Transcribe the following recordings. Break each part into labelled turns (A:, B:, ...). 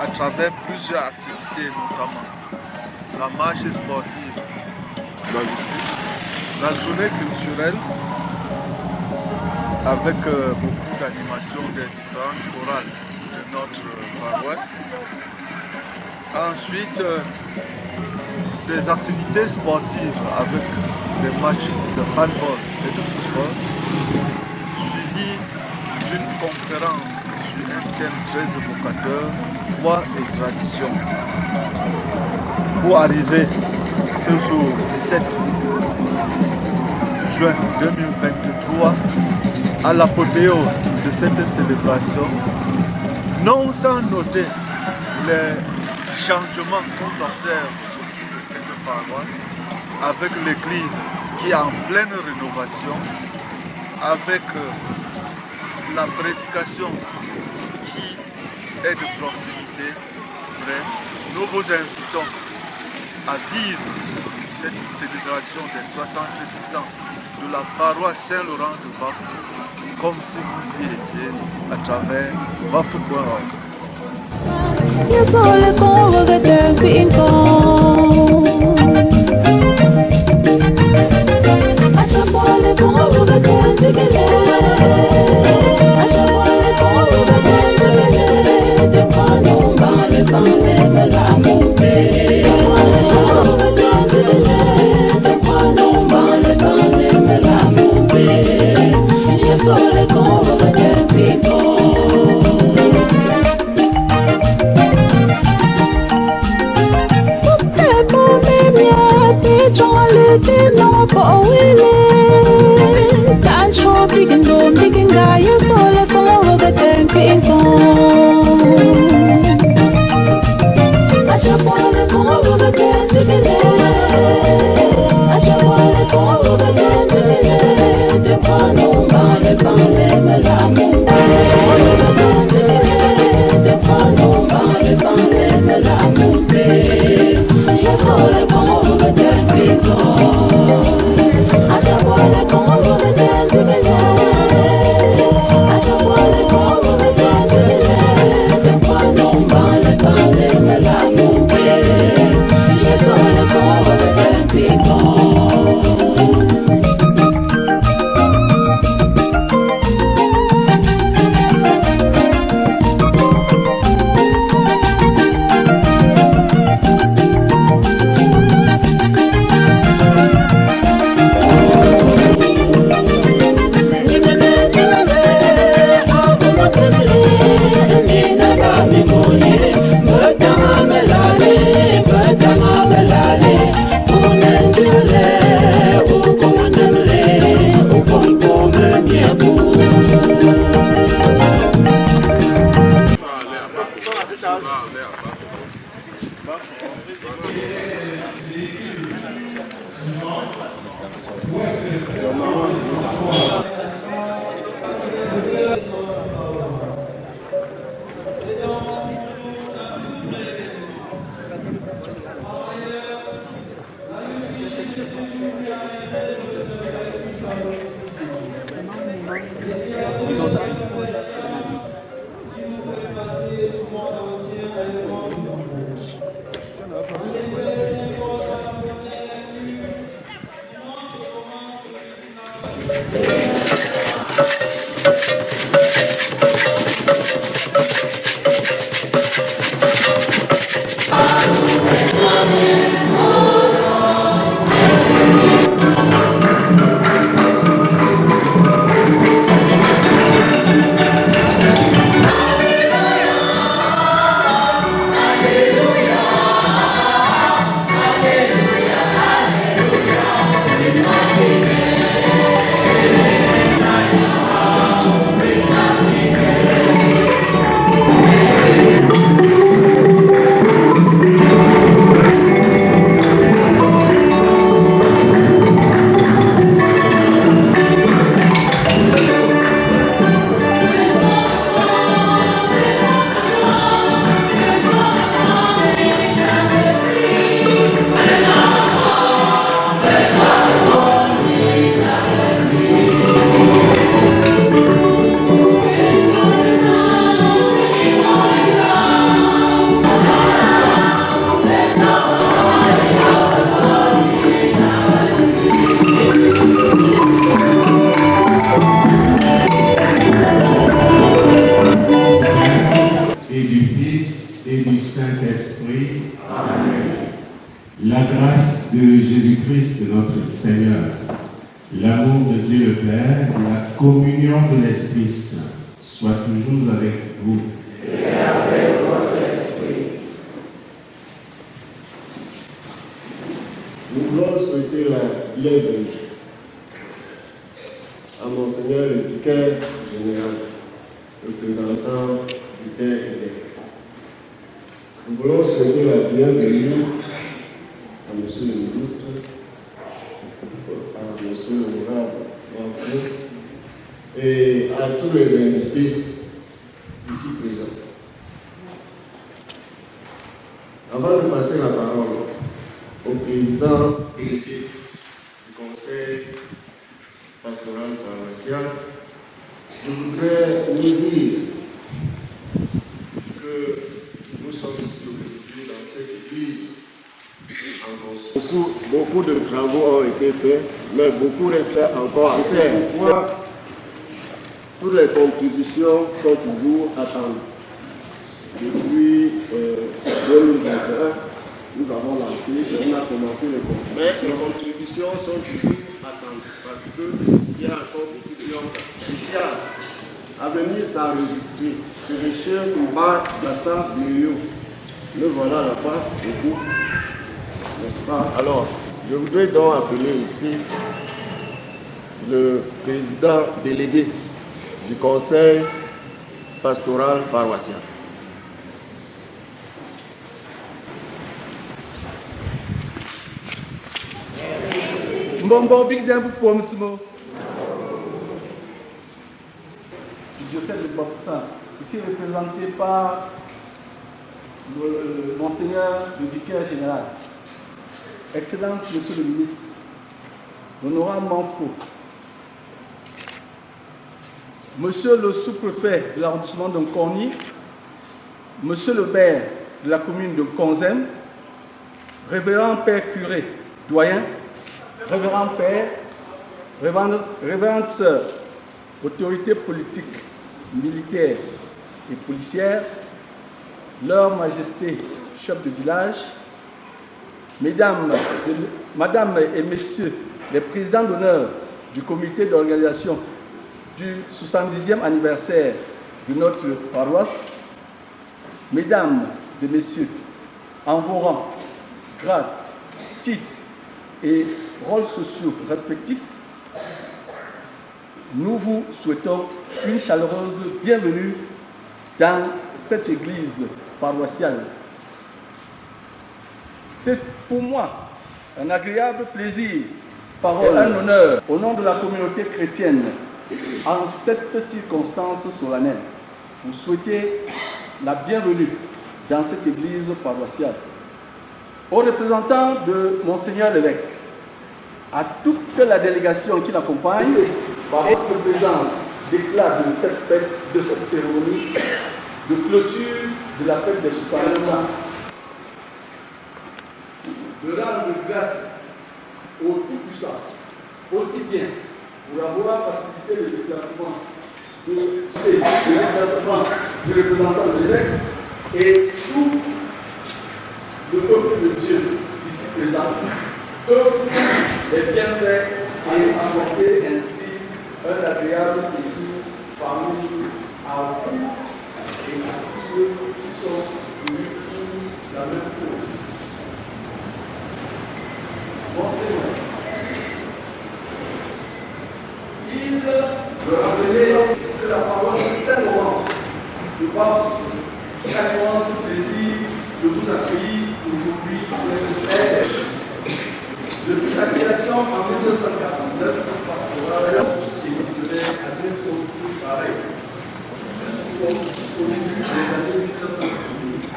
A: À travers plusieurs activités, notamment la marche sportive, la journée culturelle avec beaucoup d'animations des différentes chorales de notre paroisse. Ensuite, des activités sportives avec des matchs de handball et de football, suivi d'une conférence sur un thème très évocateur, foi et tradition. Pour arriver ce jour 17 juin 2023 à l'apothéose de cette célébration, non sans noter les changements qu'on observe autour de cette paroisse, avec l'église qui est en pleine rénovation, avec la prédication qui est de proximité. Bref, nous vous invitons à vivre cette célébration des 70 ans de la paroisse Saint-Laurent de Bafou, comme si vous y étiez à travers Bafou.org.
B: La grâce de Jésus-Christ, notre Seigneur, l'amour de Dieu le Père et la communion de l'Esprit Saint soient toujours avec vous.
C: Et avec votre esprit.
D: Nous voulons souhaiter la bienvenue à Monseigneur le vicaire général, représentant du Père évêque. Nous voulons souhaiter la bienvenue à Monsieur le ministre, à Monsieur l'honorable Manfred et à tous les invités ici présents. Avant de passer la parole au président délégué du Conseil pastorale paroissiale, je voudrais nous dire que nous sommes ici aujourd'hui dans cette église en construction. Beaucoup de travaux ont été faits, mais beaucoup restent encore à faire. Pourquoi toutes les contributions sont toujours attendues. Depuis 2021, nous avons lancé, on a commencé les contributions. Mais les contributions sont toujours attendues parce qu'il y a encore beaucoup de gens spéciaux à venir s'enregistrer. C'est M. Ouba Bassa Birio. Le voilà là-bas, beaucoup, n'est-ce pas? Alors, je voudrais donc appeler ici le président délégué du conseil pastoral paroissial.
E: Mbongo Big Dam pour Mtimo. Du diocèse de Bafoussam, ici représenté par Monseigneur le vicaire général, Excellence Monsieur le ministre, l'honorable Manfo, Monsieur le sous-préfet de l'arrondissement de Nkorni, Monsieur le maire de la commune de Konzem, Révérend Père Curé, doyen, Révérend Père, Révérende Sœur, autorités politiques, militaires et policières, Leur Majesté, chef de village, Madame et Messieurs les présidents d'honneur du comité d'organisation du 70e anniversaire de notre paroisse, Mesdames et Messieurs, en vos rangs, grades, titres et rôles sociaux respectifs, nous vous souhaitons une chaleureuse bienvenue dans cette église paroissiale. C'est pour moi un agréable plaisir, parole, un honneur au nom de la communauté chrétienne en cette circonstance solennelle. Vous souhaitez la bienvenue dans cette église paroissiale. Aux représentants de Monseigneur l'évêque, à toute la délégation qui l'accompagne, par votre présence, d'éclat de cette fête, de cette cérémonie, de clôture de la fête des 69 ans, de rendre grâce au Tout-Puissant, aussi bien pour avoir facilité le déplacement du représentant de l'évêque et tout le peuple de Dieu ici présent, que les bienfaits et apporter ainsi un agréable séjour parmi à vous et à tous ceux qui sont venus pour la même cause. Monseigneur, il veut rappeler que la parole de Saint-Laurent de Baf chaque ce plaisir de vous accueillir aujourd'hui depuis sa création en 1949, pastoral et missionnaire à bien continuer pareil, jusqu'au début des années 1970.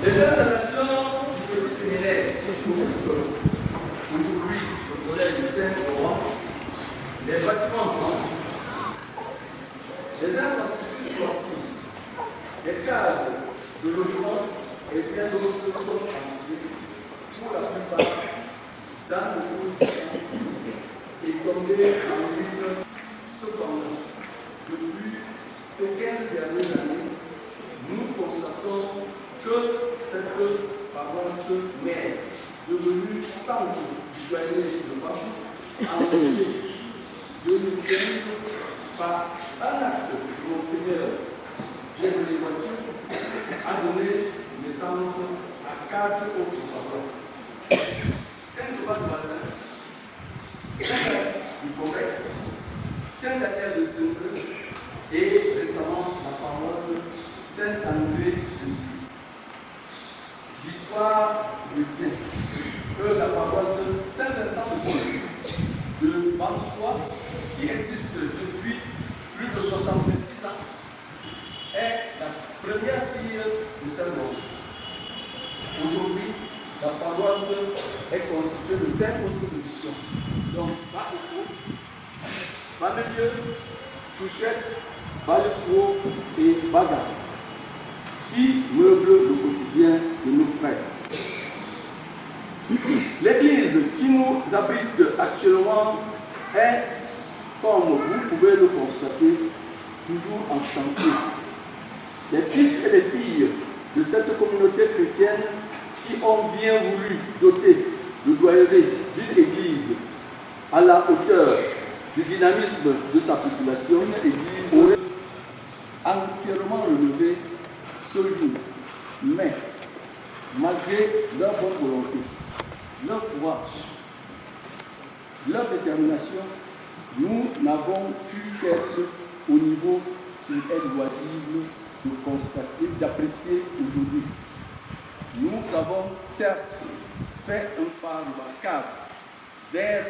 E: Les installations du petit séminaire aujourd'hui le collège de Saint-Laurent, les bâtiments, les infrastructures sportives, les cases de logement et bien d'autres sont pour la plupart dans le groupe est tombé en ruine. Cependant, depuis ces 15 dernières années, nous constatons que cette paroisse mère, devenue centre du joaillier de Bafou, en 2015, par un acte de Monseigneur Dieu de l'Évoiture, a donné naissance à 4 autres paroisses. Saint-Thomas de Matin, Saint-Daniel Saint-Daniel de Timbre et récemment la paroisse Saint-André de Timbre. L'histoire retient que la paroisse Saint-Vincent de Bansois, qui existe depuis plus de 66 ans, est la première fille de Saint-Laurent. Aujourd'hui, la paroisse est constituée de 5 postes de mission, dont Chouchette, Balikro et Baga, qui meublent le quotidien de nos prêtres. L'église qui nous abrite actuellement est, comme vous pouvez le constater, toujours en chantier. Les fils et les filles de cette communauté chrétienne qui ont bien voulu doter le doyenné d'une église à la hauteur du dynamisme de sa population, l'église aurait entièrement relevé ce jour. Mais, malgré leur bonne volonté, leur courage, leur détermination, nous n'avons pu qu'être au niveau qu'il est loisible de constater, d'apprécier aujourd'hui. Nous avons certes fait un pas remarquable vers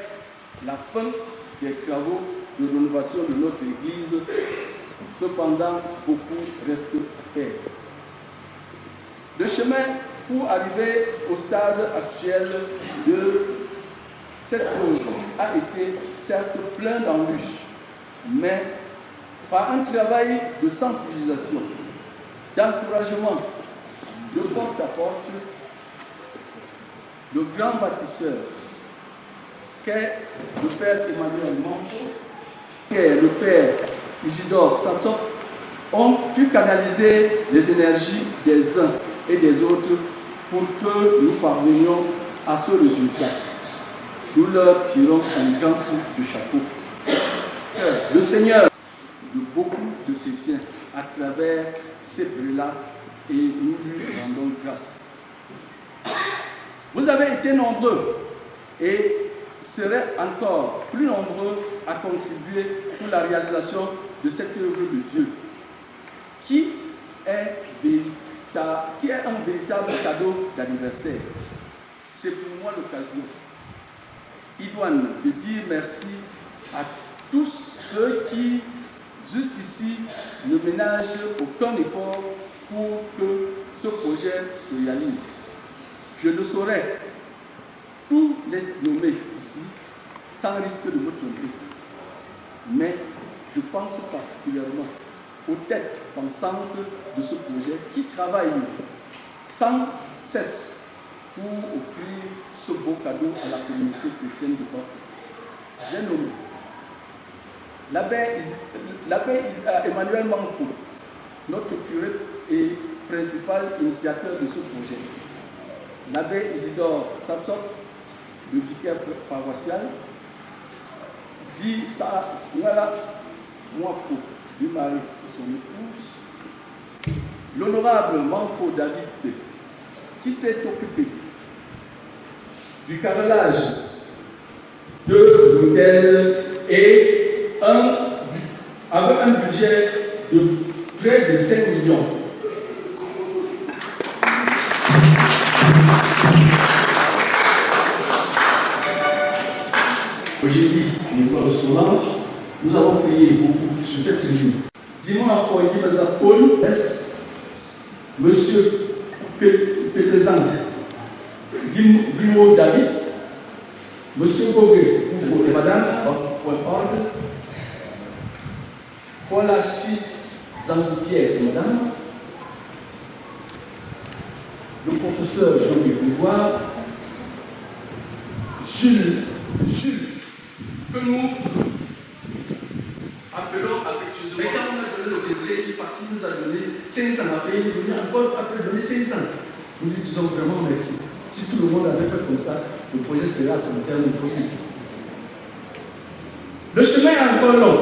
E: la fin des travaux de rénovation de notre Église. Cependant, beaucoup reste à faire. Le chemin pour arriver au stade actuel de cette œuvre a été certes plein d'embûches, mais par un travail de sensibilisation, d'encouragement, de porte-à-porte, le grand bâtisseur qu'est le père Emmanuel Manfo, qu'est le père Isidore Satsop, ont pu canaliser les énergies des uns et des autres pour que nous parvenions à ce résultat. Nous leur tirons un grand coup de chapeau. Le Seigneur de beaucoup de chrétiens à travers ces brûlats et nous lui rendons grâce. Vous avez été nombreux et serez encore plus nombreux à contribuer pour la réalisation de cette œuvre de Dieu qui est un véritable cadeau d'anniversaire. C'est pour moi l'occasion idoine de dire merci à tous ceux qui, jusqu'ici, ne ménagent aucun effort pour que ce projet se réalise. Je ne saurais tous les nommer ici sans risque de me tromper. Mais je pense particulièrement aux têtes pensantes de ce projet qui travaillent sans cesse pour offrir ce beau cadeau à la communauté chrétienne de Bafou. J'ai nommé l'abbé Emmanuel Manfo, notre curé et principal initiateur de ce projet. L'abbé Isidore Satsop, le vicaire paroissial, dit ça, voilà, moi faux, du mari et son épouse. L'honorable Manfo David, qui s'est occupé du carrelage de l'hôtel et avec un budget de près de 5 millions. Aujourd'hui, Nicolas Solange, nous avons payé beaucoup sur cette tribune. Dis-moi, Foyer Paul Est, Monsieur Pétezang, Guimo David, Monsieur Gogé, Foufou et Madame, Bafou.org, Folassi Zangoupier et Madame, le professeur Jean-Louis Grégoire, Jules, que nous appelons affectueusement. Mais quand on a donné nos objets, il est parti, nous a donné 500 après, il est venu encore après donner 500. Nous lui disons vraiment merci. Si tout le monde avait fait comme ça, le projet serait à son terme aujourd'hui. Le chemin est encore long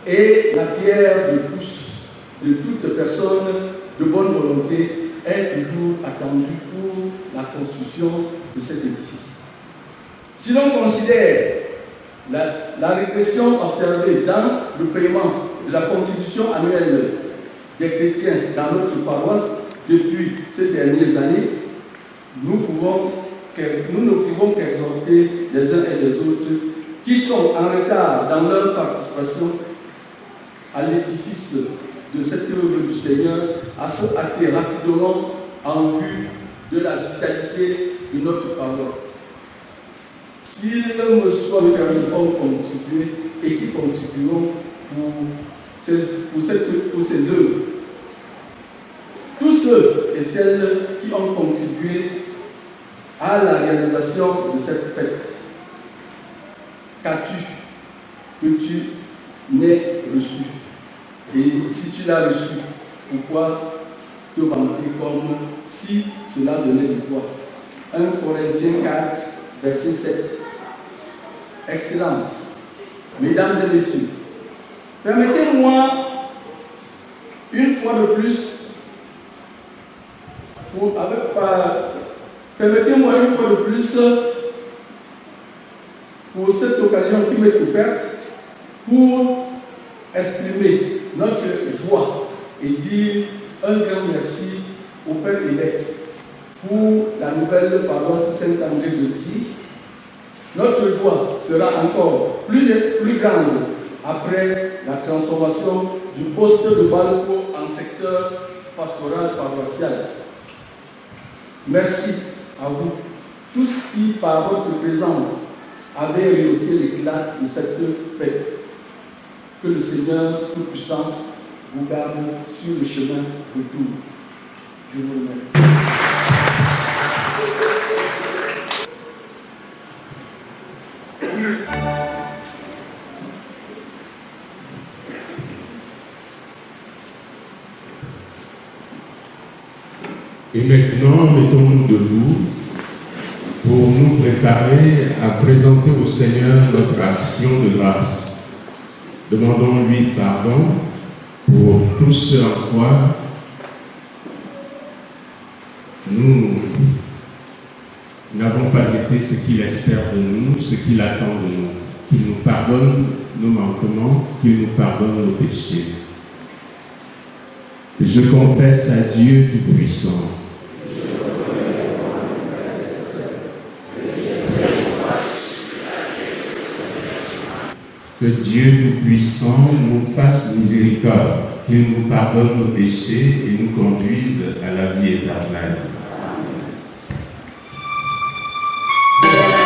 E: et la pierre de tous, de toutes personnes de bonne volonté est toujours attendue pour la construction de cet édifice. Si l'on considère la répression observée dans le paiement de la contribution annuelle des chrétiens dans notre paroisse depuis ces dernières années, nous ne pouvons qu'exhorter les uns et les autres qui sont en retard dans leur participation à l'édifice de cette œuvre du Seigneur à se hâter rapidement en vue de la vitalité de notre paroisse. Qu'ils me soient permis de contribuer et qui contribueront pour pour ces œuvres. Tous ceux et celles qui ont contribué à la réalisation de cette fête. Qu'as-tu que tu n'aies reçu? Et si tu l'as reçu, pourquoi te vanter comme si cela venait de toi? 1 Corinthiens 4, verset 7. Excellence, mesdames et messieurs, permettez-moi une fois de plus, pour cette occasion qui m'est offerte, pour exprimer notre joie et dire un grand merci au Père évêque pour la nouvelle paroisse Saint-André de Ty. Notre joie sera encore plus grande après la transformation du poste de Balco en secteur pastoral paroissial. Merci à vous, tous qui, par votre présence, avez rehaussé l'éclat de cette fête. Que le Seigneur Tout-Puissant vous garde sur le chemin retour. Je vous remercie.
B: Et maintenant, mettons-nous debout pour nous préparer à présenter au Seigneur notre action de grâce. Demandons-lui pardon pour tout ce en quoi nous n'avons pas été ce qu'il espère de nous, ce qu'il attend de nous. Qu'il nous pardonne nos manquements, qu'il nous pardonne nos péchés. Je confesse à Dieu Tout-Puissant que Dieu Tout-Puissant nous fasse miséricorde, qu'il nous pardonne nos péchés et nous conduise à la vie éternelle.
C: Oh,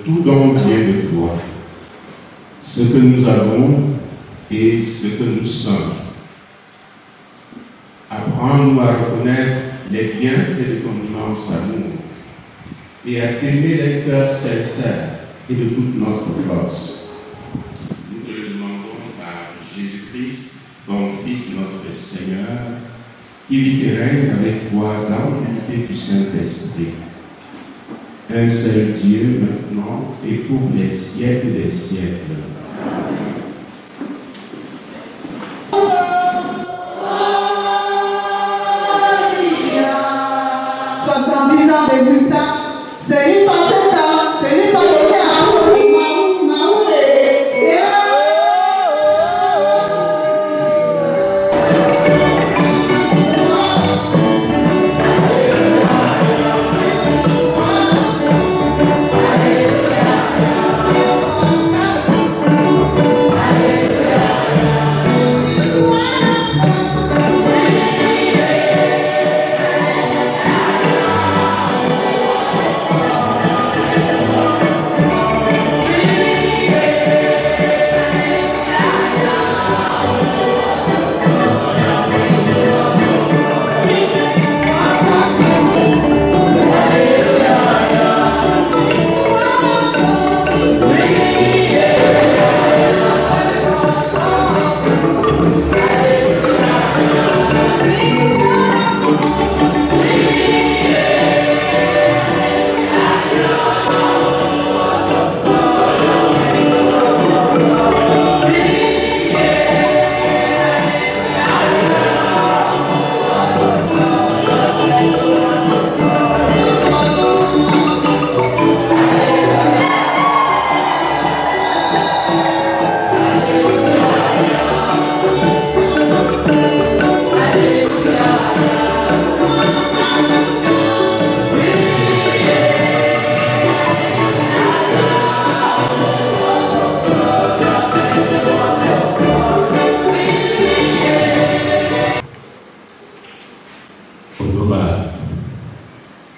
B: tout don vient de toi. Ce que nous avons et ce que nous sommes. Apprends-nous à reconnaître les bienfaits de ton immense amour et à t'aimer d'un cœur sincère et de toute notre force. Nous te le demandons par Jésus-Christ, ton Fils, notre Seigneur, qui vit et règne avec toi dans l'unité du Saint-Esprit. Un seul Dieu maintenant et pour les siècles des siècles.
C: 70 ans d'existence, c'est lui par cet temps, c'est lui par le temps.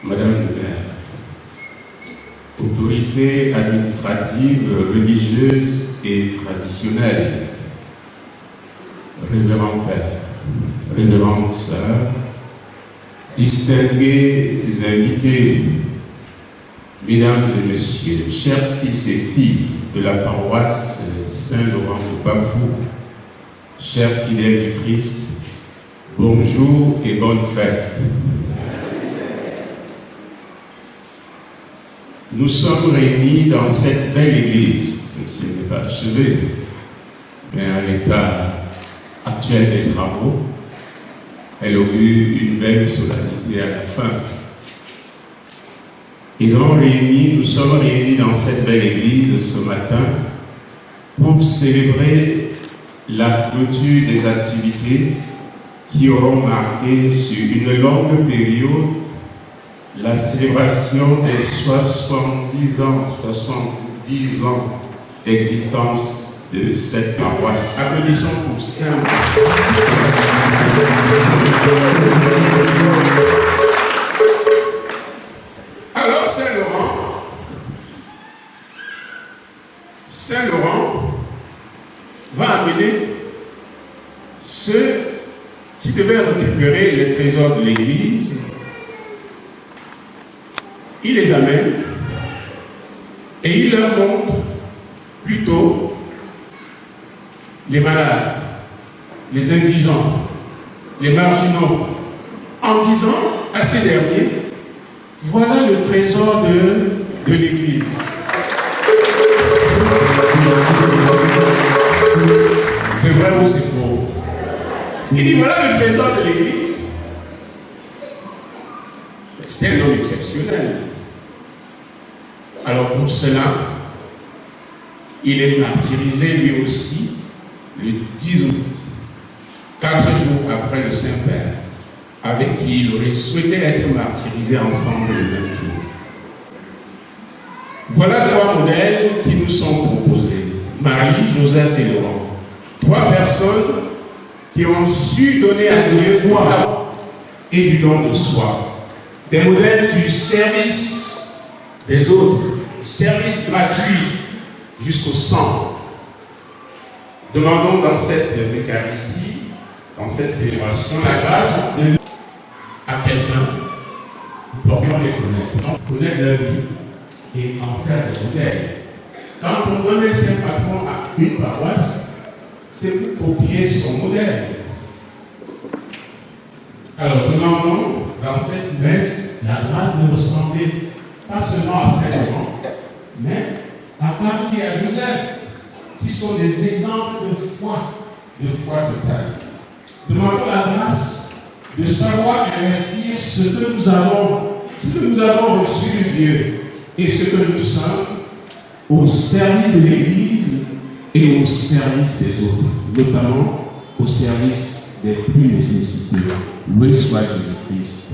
B: Madame le maire, autorité administrative, religieuse et traditionnelle, révérend père, révérende sœur, distingués invités, mesdames et messieurs, chers fils et filles de la paroisse Saint-Laurent de Bafou, chers fidèles du Christ, bonjour et bonne fête. Nous sommes réunis dans cette belle église, même si elle n'est pas achevée, mais à l'état actuel des travaux, elle augure une belle solennité à la fin. Et nous sommes réunis dans cette belle église ce matin pour célébrer la clôture des activités qui auront marqué sur une longue période la célébration des 70 ans d'existence de cette paroisse. Applaudissons pour Saint. Alors Saint-Laurent va amener ceux qui devaient récupérer les trésors de l'Église. Il les amène et il leur montre plutôt les malades, les indigents, les marginaux, en disant à ces derniers, voilà le trésor de l'Église. C'est vrai ou c'est faux? Il dit voilà le trésor de l'Église. C'était un homme exceptionnel. Alors pour cela, il est martyrisé lui aussi le 10 août, 4 jours après le Saint-Père, avec qui il aurait souhaité être martyrisé ensemble le même jour. Voilà 3 modèles qui nous sont proposés. Marie, Joseph et Laurent. 3 personnes qui ont su donner à Dieu foi et du don de soi. Des modèles du service des autres, service gratuit jusqu'au sang. Demandons dans cette Eucharistie, dans cette célébration, la grâce de à quelqu'un pour bien les connaître, connaître leur vie et en faire des modèles. Quand on donne un saint patron à une paroisse, c'est pour copier son modèle. Alors, demandons dans cette messe la grâce de ressembler pas seulement à Saint Laurent, mais à Marie et à Joseph, qui sont des exemples de foi totale. Demandons la grâce de savoir investir ce que nous avons reçu de Dieu et ce que nous sommes au service de l'Église et au service des autres, notamment au service des plus nécessités. Loué soit Jésus-Christ.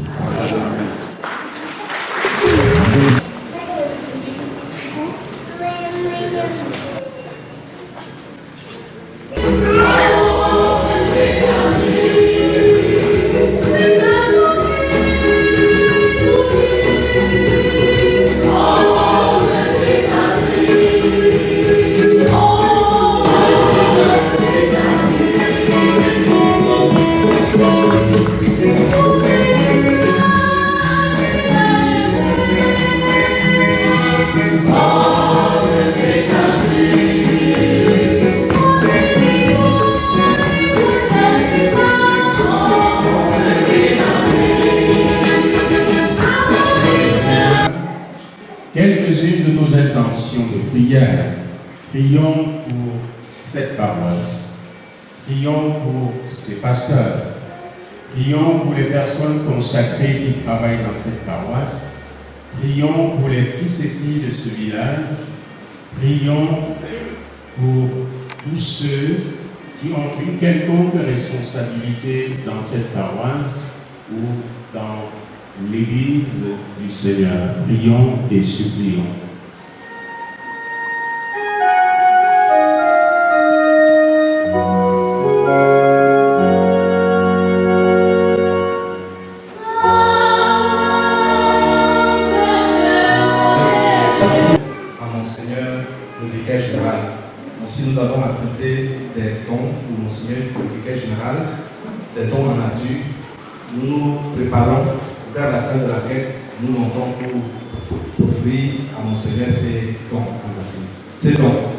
B: Quelques-unes de nos intentions de prière. Prions pour cette paroisse. Prions pour ces pasteurs. Prions pour les personnes consacrées qui travaillent dans cette paroisse. Prions pour les fils et filles de ce village. Prions pour tous ceux qui ont une quelconque responsabilité dans cette paroisse ou dans l'Église du Seigneur. Prions et supplions.
F: À Monseigneur le vicaire général. Donc, si nous avons apporté des dons pour Monseigneur le vicaire général, des dons en nature, nous nous préparons vers la fin de la quête, nous montons pour offrir à Monseigneur ces dons en nature. Ces dons.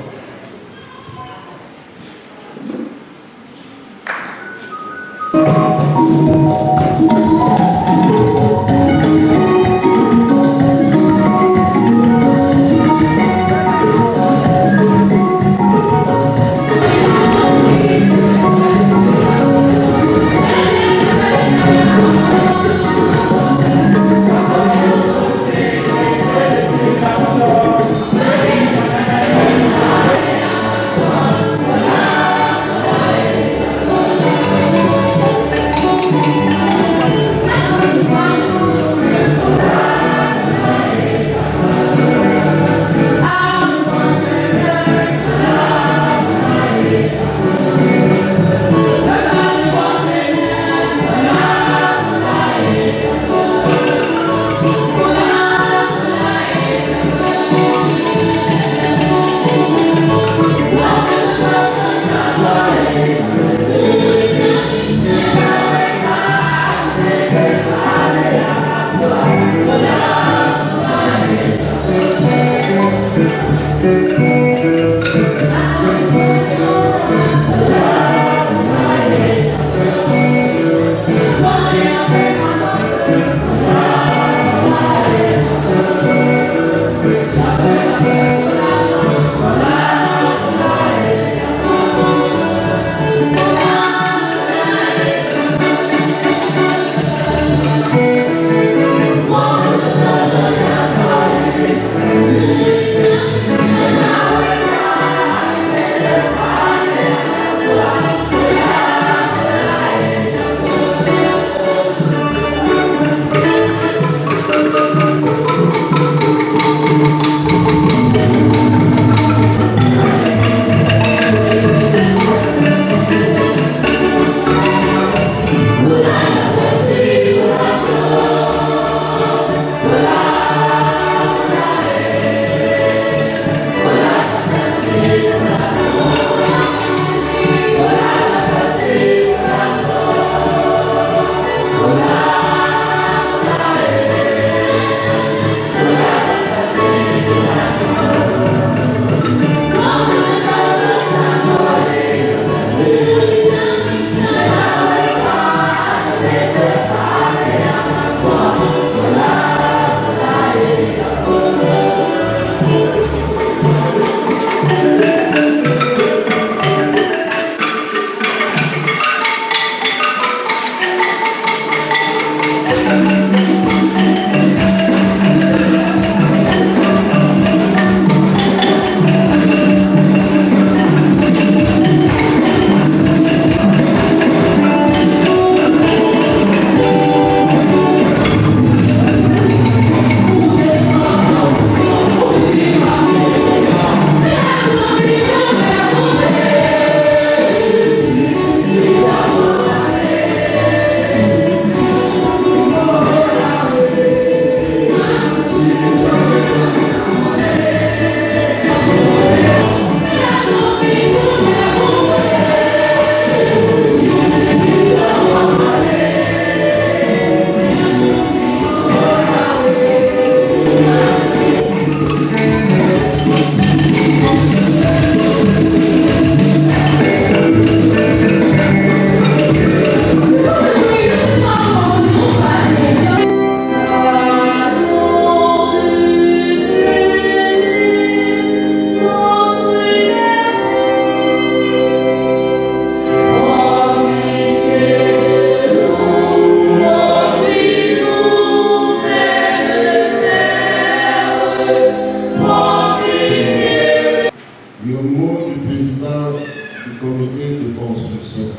D: construction,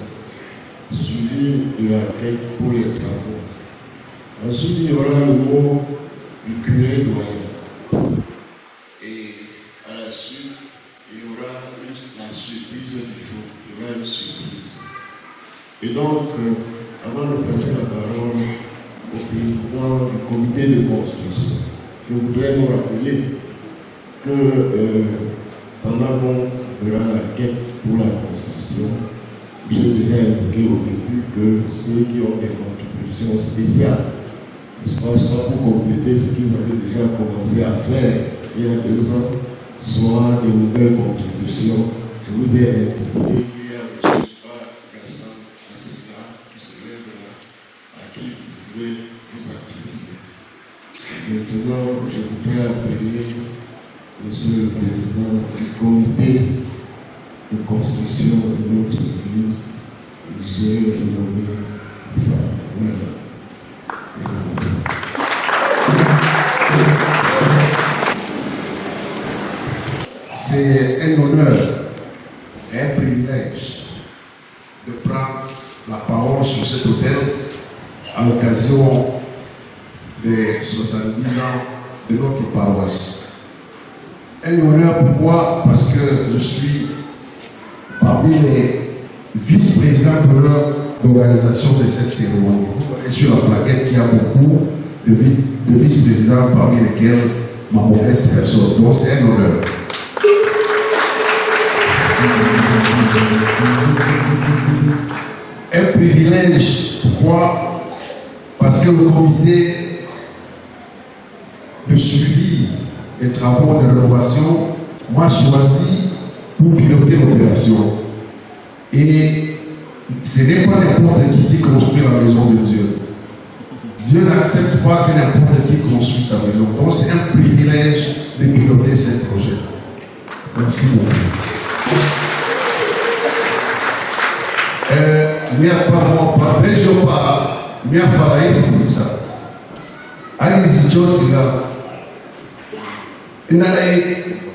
D: suivi de la requête pour les travaux. Ensuite, il y aura le mot du curé doyen. Et à la suite, il y aura la surprise du jour. Il y aura une surprise. Et donc, avant de passer la parole au président du comité de construction, je voudrais nous rappeler que pendant qu'on fera la quête pour la construction, je devais indiquer au début que ceux qui ont des contributions spéciales, soit pour compléter ce qu'ils avaient déjà commencé à faire il y a 2 ans, soit des nouvelles contributions. Je vous ai indiqué qu'il y a M. Gaston Assina qui se lève là, à qui vous pouvez vous adresser. Maintenant, je voudrais appeler Monsieur le Président du comité de construction de notre église, j'ai nommé ça.
G: C'est un honneur et un privilège de prendre la parole sur cet autel à l'occasion des 70 ans de notre paroisse. Un honneur pourquoi? Parce que je suis parmi les vice-présidents d'organisation de cette cérémonie. Vous voyez sur la plaquette qu'il y a beaucoup de vice-présidents parmi lesquels ma modeste personne. Donc c'est un honneur. Un privilège, pourquoi? Parce que le comité de suivi des travaux de rénovation m'a choisi pour piloter l'opération. Et ce n'est pas n'importe qui construit la maison de Dieu. Dieu n'accepte pas que n'importe qui construit sa maison. Donc c'est un privilège de piloter ce projet. Merci beaucoup. Allez-y,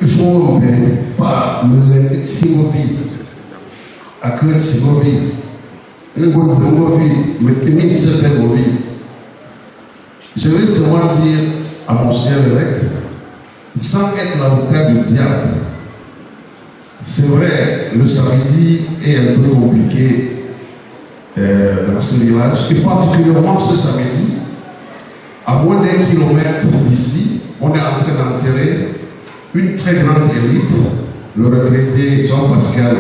G: il faut pas me Simovie, à que Simovie, je vais seulement dire à mon cher évêque, sans être l'avocat du diable, c'est vrai, le samedi est un peu compliqué dans ce village, et particulièrement ce samedi, à moins d'1 kilomètre d'ici, on est en train d'enterrer une très grande élite, le regretté Jean-Pascal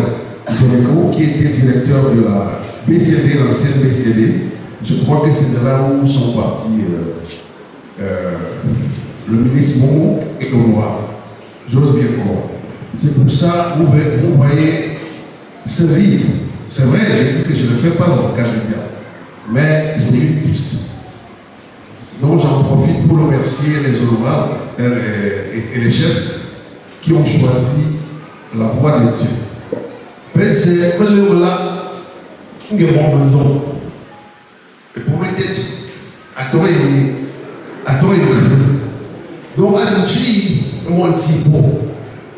G: Zoreco, qui était directeur de la BCD, l'ancienne BCD. Je crois que c'est de là où sont partis le ministre Momo et le roi. J'ose bien croire. C'est pour ça que vous voyez ce vide. C'est vrai, j'ai dit que je ne fais pas l'avocat du diable, mais c'est une piste. Donc j'en profite pour remercier les honorables et les chefs qui ont choisi la voie de Dieu. C'est là où il y a mon maison. Et pour mettre à toi et donc à ce qui est mon petit pot.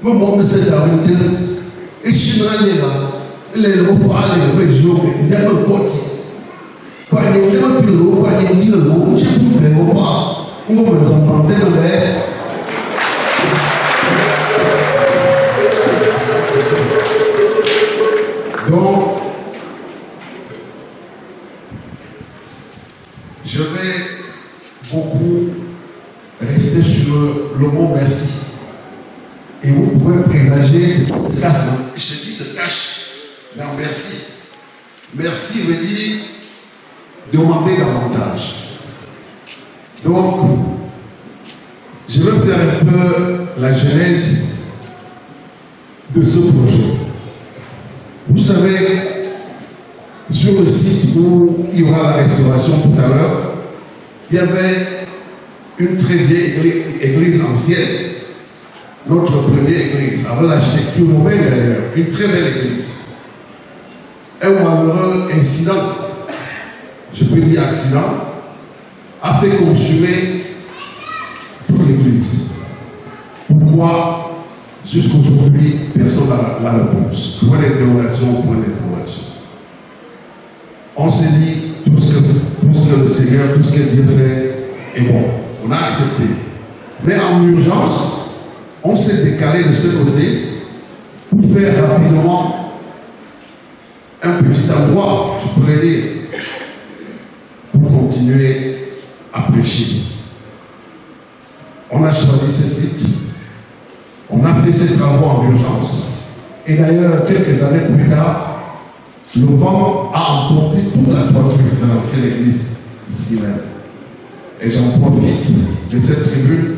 G: Mais moi, je suis arrivé et je suis allé là. Les refais, les jours, il y a le pote. Quand il y a un bureau, quand il y a un bureau, je ne peux pas. On va nous entendre le verre. Donc, je vais beaucoup rester sur le mot merci. Et vous pouvez présager ce qui se cache dans merci. Merci veut dire demander davantage. Donc, je vais faire un peu la genèse de ce projet. Vous savez, sur le site où il y aura la restauration tout à l'heure, il y avait une très vieille église ancienne. Notre première église, avec l'architecture romaine d'ailleurs, une très belle église. Un malheureux incident, je peux dire accident, a fait consumer toute l'église. Pourquoi jusqu'aujourd'hui personne n'a la réponse? Point d'interrogation, point d'interrogation. on s'est dit tout ce que le Seigneur, tout ce que Dieu fait est bon. On a accepté. Mais en urgence, on s'est décalé de ce côté pour faire rapidement un petit endroit, je pourrais dire, pour continuer à prêcher. On a choisi ce site. On a fait ces travaux en urgence. Et d'ailleurs, quelques années plus tard, le vent a emporté toute la toiture de l'ancienne église ici même. Et j'en profite de cette tribune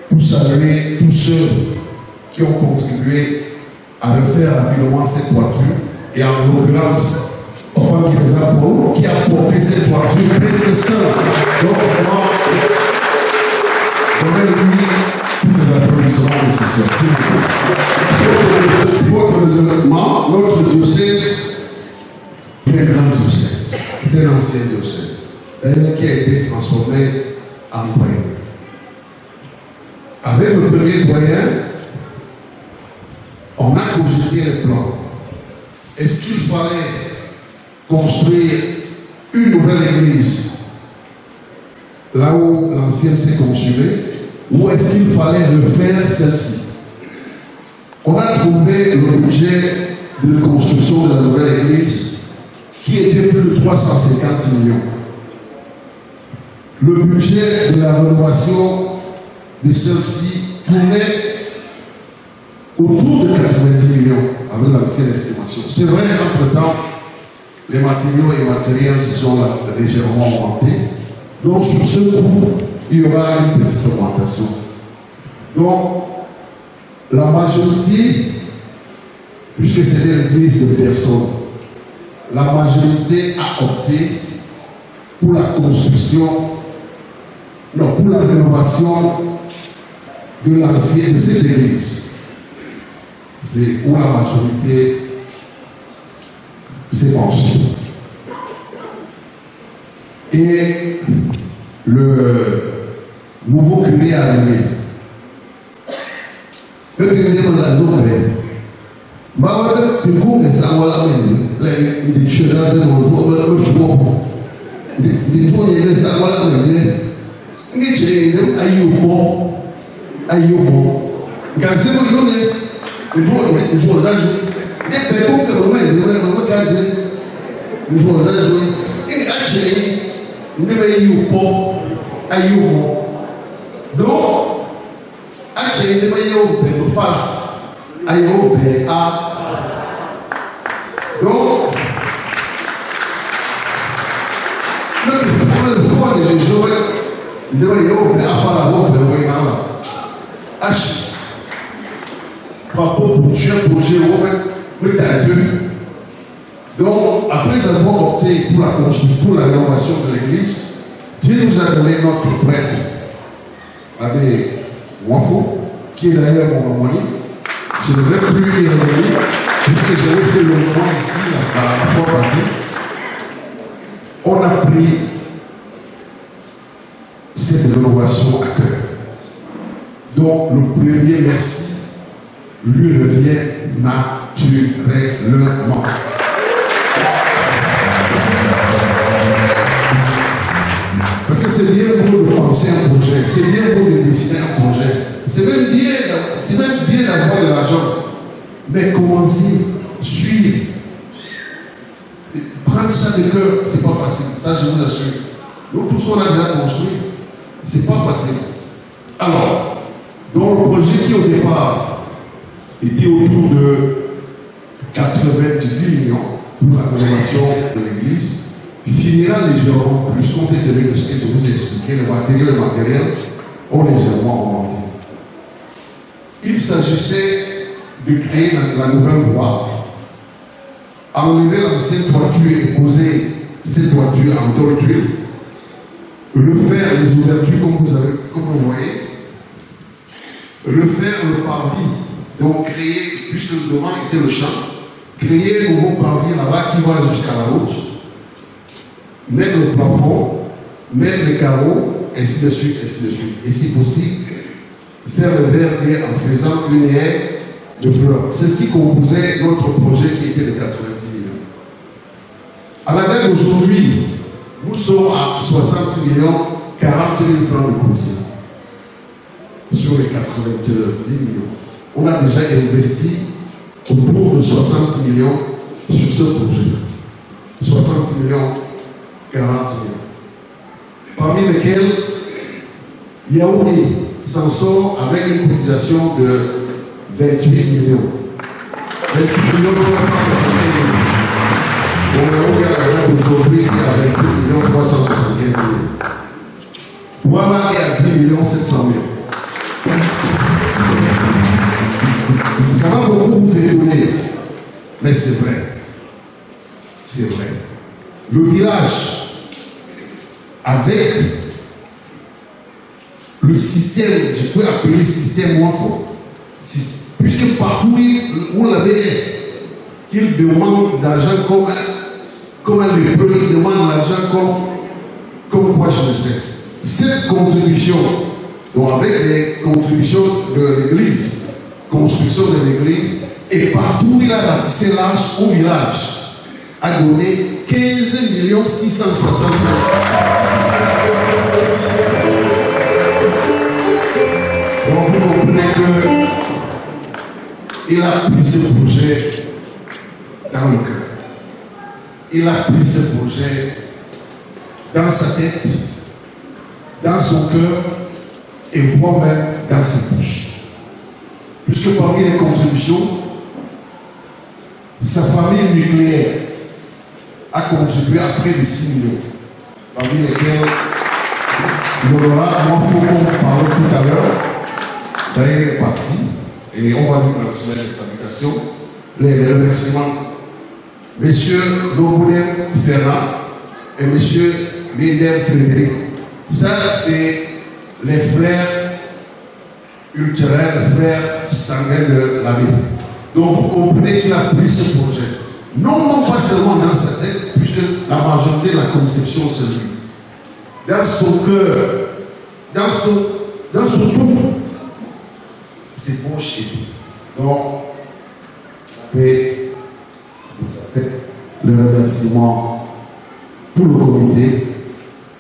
G: pour saluer tous ceux qui ont contribué à refaire rapidement cette toiture. Et en l'occurrence, Papa Paul, qui a porté cette toiture presque seul. Donc vraiment, donnez-lui tous les applaudissements nécessaires. Faute heureusement, notre diocèse est un grand diocèse, est un ancien diocèse, d'ailleurs qui a été transformé en doyen. Avec le premier doyen, on a cogité les plans. Est-ce qu'il fallait construire une nouvelle église là où l'ancienne s'est consumée, ou est-ce qu'il fallait refaire celle-ci? On a trouvé le budget de construction de la nouvelle église qui était plus de 350 millions. Le budget de la rénovation de celle-ci tournait autour de 90 millions avec l'ancienne estimation. C'est vrai, entre-temps, les matériaux et matériels se sont légèrement augmentés. Donc, sur ce coup, il y aura une petite augmentation. Donc, la majorité, puisque c'était l'église de personnes, la majorité a opté pour la construction, non, pour la rénovation de l'ancienne, de cette église. C'est où la majorité s'est penchée. Et le nouveau curé est arrivé. Le curé est dans la zone. Le coup est ça, voilà, les choses à dire, on voit le choix. Les tours, il est ça, voilà, les choses à Yobo. Quand c'est bon, il faut les ajouter. Les personnes que vous mettez, il faut les ajouter. Et acheter, il devait y avoir donc, acheter, il devait y avoir donc, le froid de Jésus, il devait y avoir pour tuer, donc, après avoir opté pour la construction, pour la rénovation de l'église, Dieu nous a donné notre prêtre, Abbé Wafo, qui est d'ailleurs mon homonyme. Je ne vais plus y revenir, puisque j'avais fait le moment ici, la fois passée. On a pris cette rénovation à cœur. Donc, le premier merci lui revient naturellement. Parce que c'est bien beau de penser un projet, c'est bien beau de décider un projet, c'est même bien d'avoir de l'argent, mais commencer, suivre, prendre ça de cœur, c'est pas facile, ça je vous assure. Nous tous on a déjà construit, c'est pas facile. Alors, dans le projet qui au départ était autour de 90 millions pour la rénovation de l'église, finira légèrement plus compte tenu de ce que je vous ai expliqué. Les matériels ont légèrement augmenté. Il s'agissait de créer la nouvelle voie, enlever l'ancienne toiture et poser cette toiture en tôle d'huile, refaire les ouvertures comme vous voyez, refaire le parvis, donc créer, puisque le devant était le champ, créer un nouveau parvis là-bas qui va jusqu'à la route, mettre le plafond, mettre les carreaux, ainsi de suite, ainsi de suite. Et si possible, faire le verre en faisant une haie de fleurs. C'est ce qui composait notre projet qui était de 90 millions. À la date d'aujourd'hui, nous sommes à 60 millions 40 000 francs de cotisation sur les 90 millions. On a déjà investi autour de 60 millions sur ce projet. 60 millions, 40 millions. Parmi lesquels Yaoundé s'en sort avec une cotisation de 28 millions. 28 millions 375 000. Donc Yaoundé a gagné aujourd'hui à 28 millions 375 000. Ouama est à 10 millions 700 000. Ça va beaucoup vous étonner, mais c'est vrai. C'est vrai. Le village, avec le système, je peux appeler système moins fort, puisque partout où on l'avait, qu'il demande l'argent comme un lépreux, il demande l'argent comme quoi je ne sais. Cette contribution, donc avec les contributions de l'église, construction de l'église, et partout où il a ratissé large au village, a donné 15 660 000. Donc vous comprenez qu'il a pris ce projet dans le cœur. Il a pris ce projet dans sa tête, dans son cœur et voire même dans ses bouches. Puisque parmi les contributions, sa famille nucléaire a contribué à près de 6 millions, parmi lesquels Laura Mouafouko parlait tout à l'heure. D'ailleurs, il est parti et on va lui transmettre les salutations, les remerciements. Monsieur Loboulem Ferrand et monsieur Lindem Frédéric. Ça, c'est les frères ultérieurs, les frères sanguins de la vie. Donc vous comprenez qu'il a pris ce projet. Non pas seulement dans sa tête, puisque la majorité de la conception c'est lui. Dans son cœur, dans son tout, ses poches et tout. Donc, et le remerciement, tout le comité,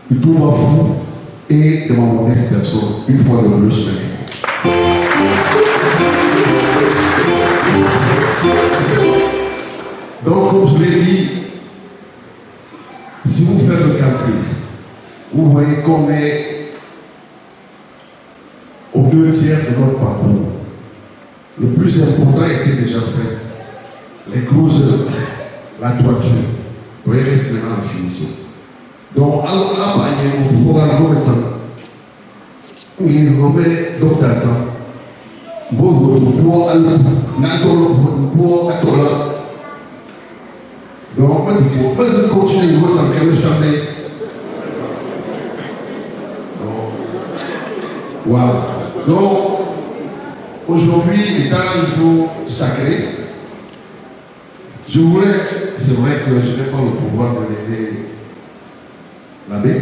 G: de tout Bafou et de ma modeste personne. Une fois de plus, merci. Donc, comme je l'ai dit, si vous faites le calcul, vous voyez qu'on est aux 2 tiers de notre parcours. Le plus important était déjà fait. Les grosses œuvres, la toiture, il reste maintenant la finition. Donc, à il faut remettre ça. Il remet d'autres temps. Donc, on dit qu'il faut continuer de voter en quelle chambre. Voilà. Donc, aujourd'hui est un jour sacré. Je voulais, c'est vrai que je n'ai pas le pouvoir d'élever l'abbé,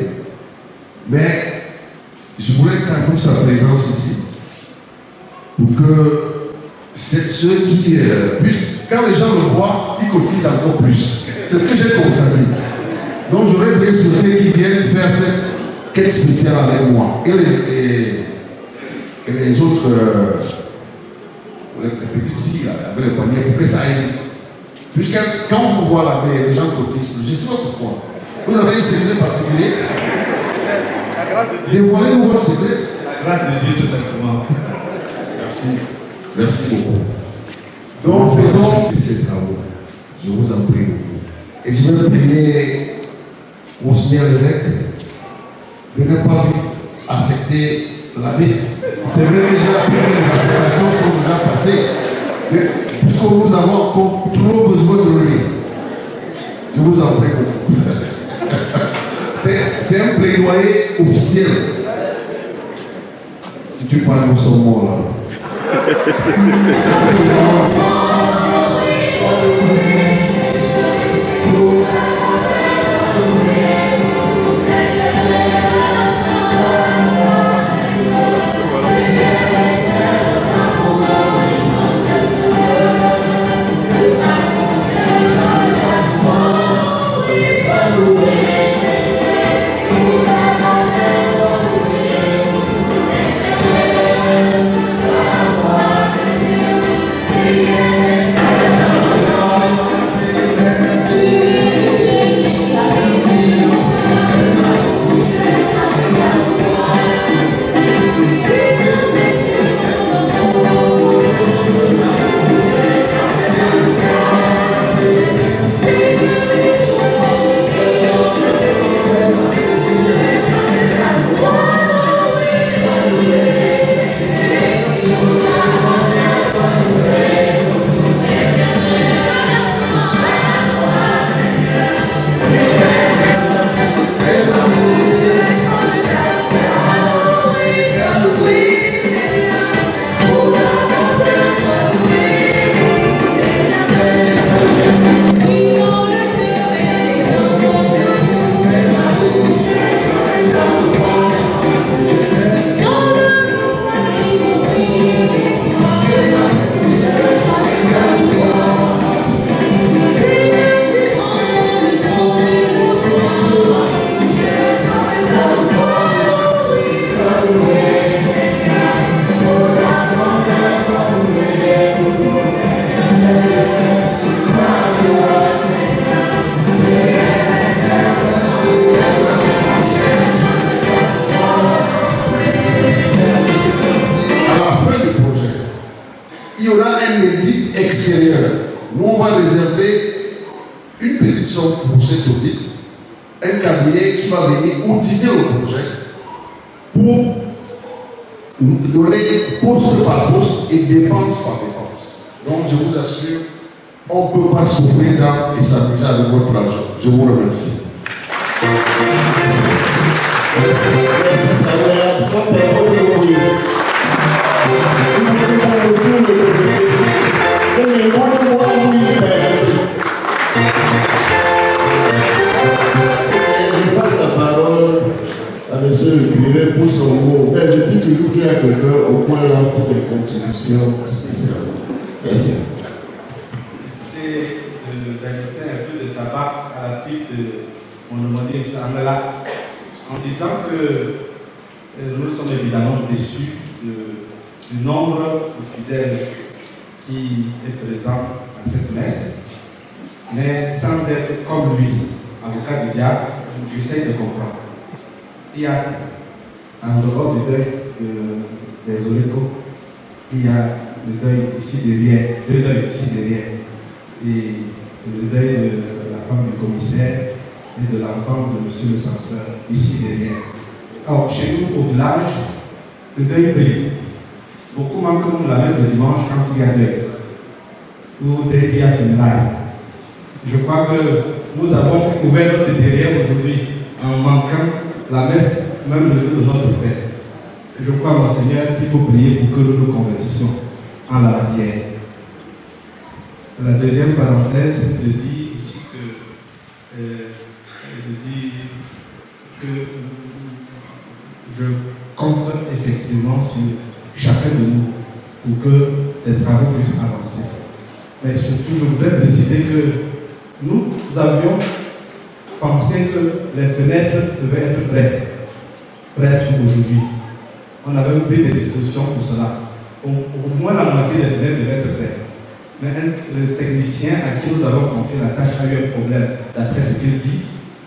G: mais je voulais quand même sa présence ici pour que ceux qui, quand les gens le voient, ils cotisent encore plus. C'est ce que j'ai constaté. Donc j'aurais bien souhaité qu'ils viennent faire cette quête spéciale avec moi. Et les autres, les petites filles avec les paniers, pour que ça aille vite. Puisque quand on voit l'abbé, les gens cotisent plus. Je ne sais pas pourquoi. Vous avez un secret particulier? Dévoilez-nous votre secret.
F: La grâce de Dieu, tout simplement.
G: Merci. Merci beaucoup. Donc, faisons ces travaux. Je vous en prie beaucoup. Et je vais prier Monseigneur l'évêque de ne pas affecter l'abbé. C'est vrai que j'ai appris que les affectations sont déjà passées. Puisque nous avons encore trop besoin de lui. Je vous en prie beaucoup. C'est un plaidoyer officiel. Si tu parles de son mot là. l'audit extérieur. Nous, on va réserver une petite somme pour cet audit, un cabinet qui va venir auditer le projet pour nous donner poste par poste et dépense par dépense. Donc, je vous assure, on ne peut pas souffrir d'âme et s'amuser avec votre argent. Je vous remercie.
D: Merci Samuel. Tu vas perdre le bruit. Je passe la parole à monsieur le curé pour son mot. Mais je dis toujours qu'il y a quelqu'un au point là pour des contributions spéciales. Merci.
F: C'est d'ajouter un peu de tabac à la pipe de mon homonyme Samela en disant que nous sommes évidemment déçus du nombre de fidèles qui est présent à cette messe, mais sans être comme lui, avocat du diable, j'essaie de comprendre. Il y a, en dehors du deuil des Oléco, il y a le deuil ici derrière, deux deuils ici derrière, et le deuil de la femme du commissaire et de l'enfant de monsieur le censeur ici derrière. Alors, chez nous, au village, le deuil brille. Beaucoup manquent de la messe le dimanche quand il y a deuil, ou dès qu'il y a funérailles. Je crois que nous avons ouvert notre derrière aujourd'hui en manquant la messe, même le jour de notre fête. Je crois, mon Seigneur, qu'il faut prier pour que nous nous convertissions en la matière. La deuxième parenthèse, je dis aussi que je compte effectivement sur chacun de nous pour que les travaux puissent avancer. Mais surtout, je voudrais préciser que nous avions pensé que les fenêtres devaient être prêtes aujourd'hui. On avait pris des dispositions pour cela. Au moins la moitié des fenêtres devaient être prêtes. Mais le technicien à qui nous avons confié la tâche a eu un problème, d'après ce qu'il dit,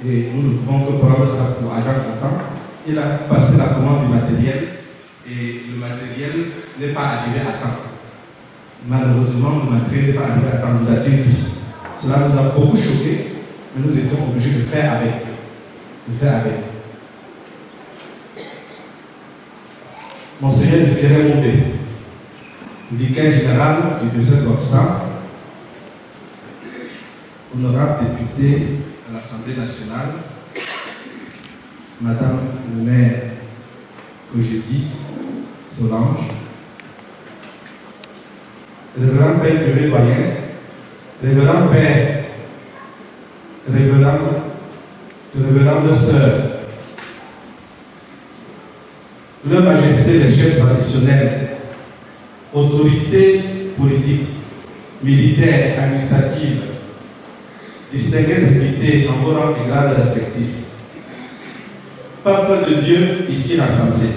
F: et nous ne pouvons que prendre ça pour agent comptant. Il a passé la commande du matériel, et le matériel n'est pas arrivé à temps. Malheureusement, le matériel n'est pas arrivé à temps, nous a-t-il dit. Cela nous a beaucoup choqués, mais nous étions obligés de faire avec. Monseigneur Zéphirin Mombé, vicaire général du diocèse d'Ofsan, honorable député à l'Assemblée nationale, Madame le maire Kojedi Solange, révérend père curé doyen, révérend père, révérende sœur, leur majesté les chefs traditionnels, autorités politiques, militaires, administratives, distingués invités en vos rangs et grades respectifs, peuple de Dieu ici rassemblé,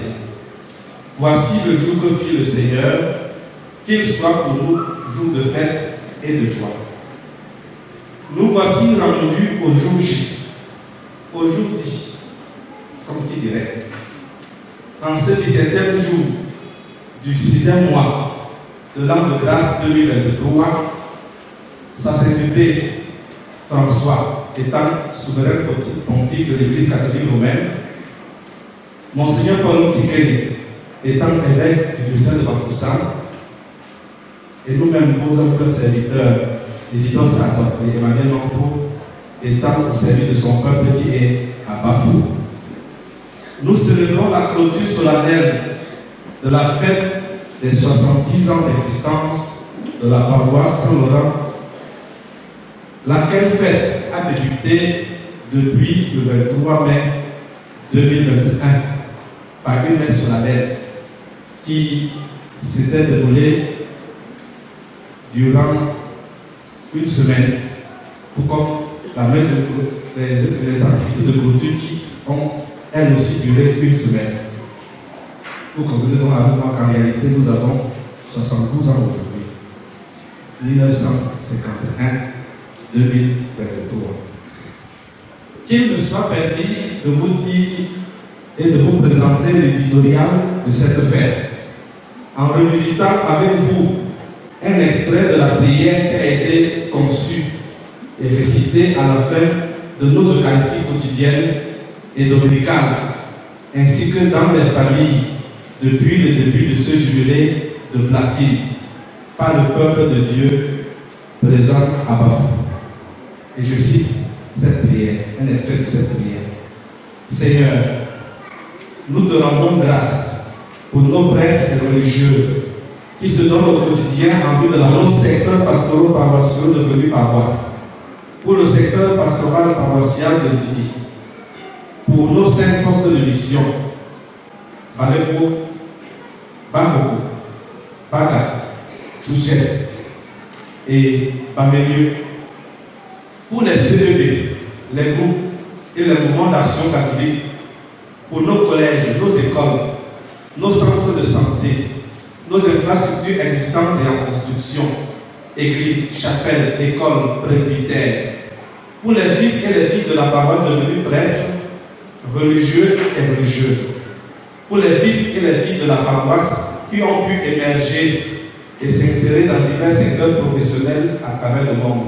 F: voici le jour que fit le Seigneur, qu'il soit pour nous jour de fête et de joie. Nous voici rendus au jour J, au jour dit, comme qui dirait, en ce 17e jour du 6e mois de l'an de grâce 2023, sa sainteté François étant souverain pontife de l'Église catholique romaine, Monseigneur Paul Tsikeli étant évêque du diocèse de Bafoussam, et nous-mêmes, vos humbles serviteurs, Isidore Saton et Emmanuel Manfo, étant au service de son peuple qui est à Bafou, nous célébrons la clôture solennelle de la fête des 70 ans d'existence de la paroisse Saint-Laurent, laquelle fête a débuté depuis le 23 mai 2021 par une messe solennelle qui s'était déroulée durant une semaine, tout comme la messe les activités de clôture qui ont elles aussi duré une semaine. Vous comprenez donc avec moi qu'en réalité nous avons 72 ans aujourd'hui, 1951-2023. Qu'il me soit permis de vous dire et de vous présenter l'éditorial de cette fête, en revisitant avec vous un extrait de la prière qui a été conçue et récitée à la fin de nos Eucharisties quotidiennes et dominicales, ainsi que dans les familles depuis le début de ce jubilé de platine, par le peuple de Dieu présent à Bafou. Et je cite cette prière, un extrait de cette prière. Seigneur, nous te rendons grâce pour nos prêtres et religieuses qui se donnent au quotidien en vue de la nos secteurs pastoraux paroissiaux devenus paroisses, pour le secteur pastoral paroissial de Zigui, pour nos 5 postes de mission, Balepo, Bamoko, Baga, Choussiel et Bamelieu, pour les CEB, les groupes et les mouvements d'action catholique, pour nos collèges, nos écoles, nos centres de santé, nos infrastructures existantes et en construction, églises, chapelles, écoles, presbytères, pour les fils et les filles de la paroisse devenus prêtres, religieux et religieuses, pour les fils et les filles de la paroisse qui ont pu émerger et s'insérer dans divers secteurs professionnels à travers le monde,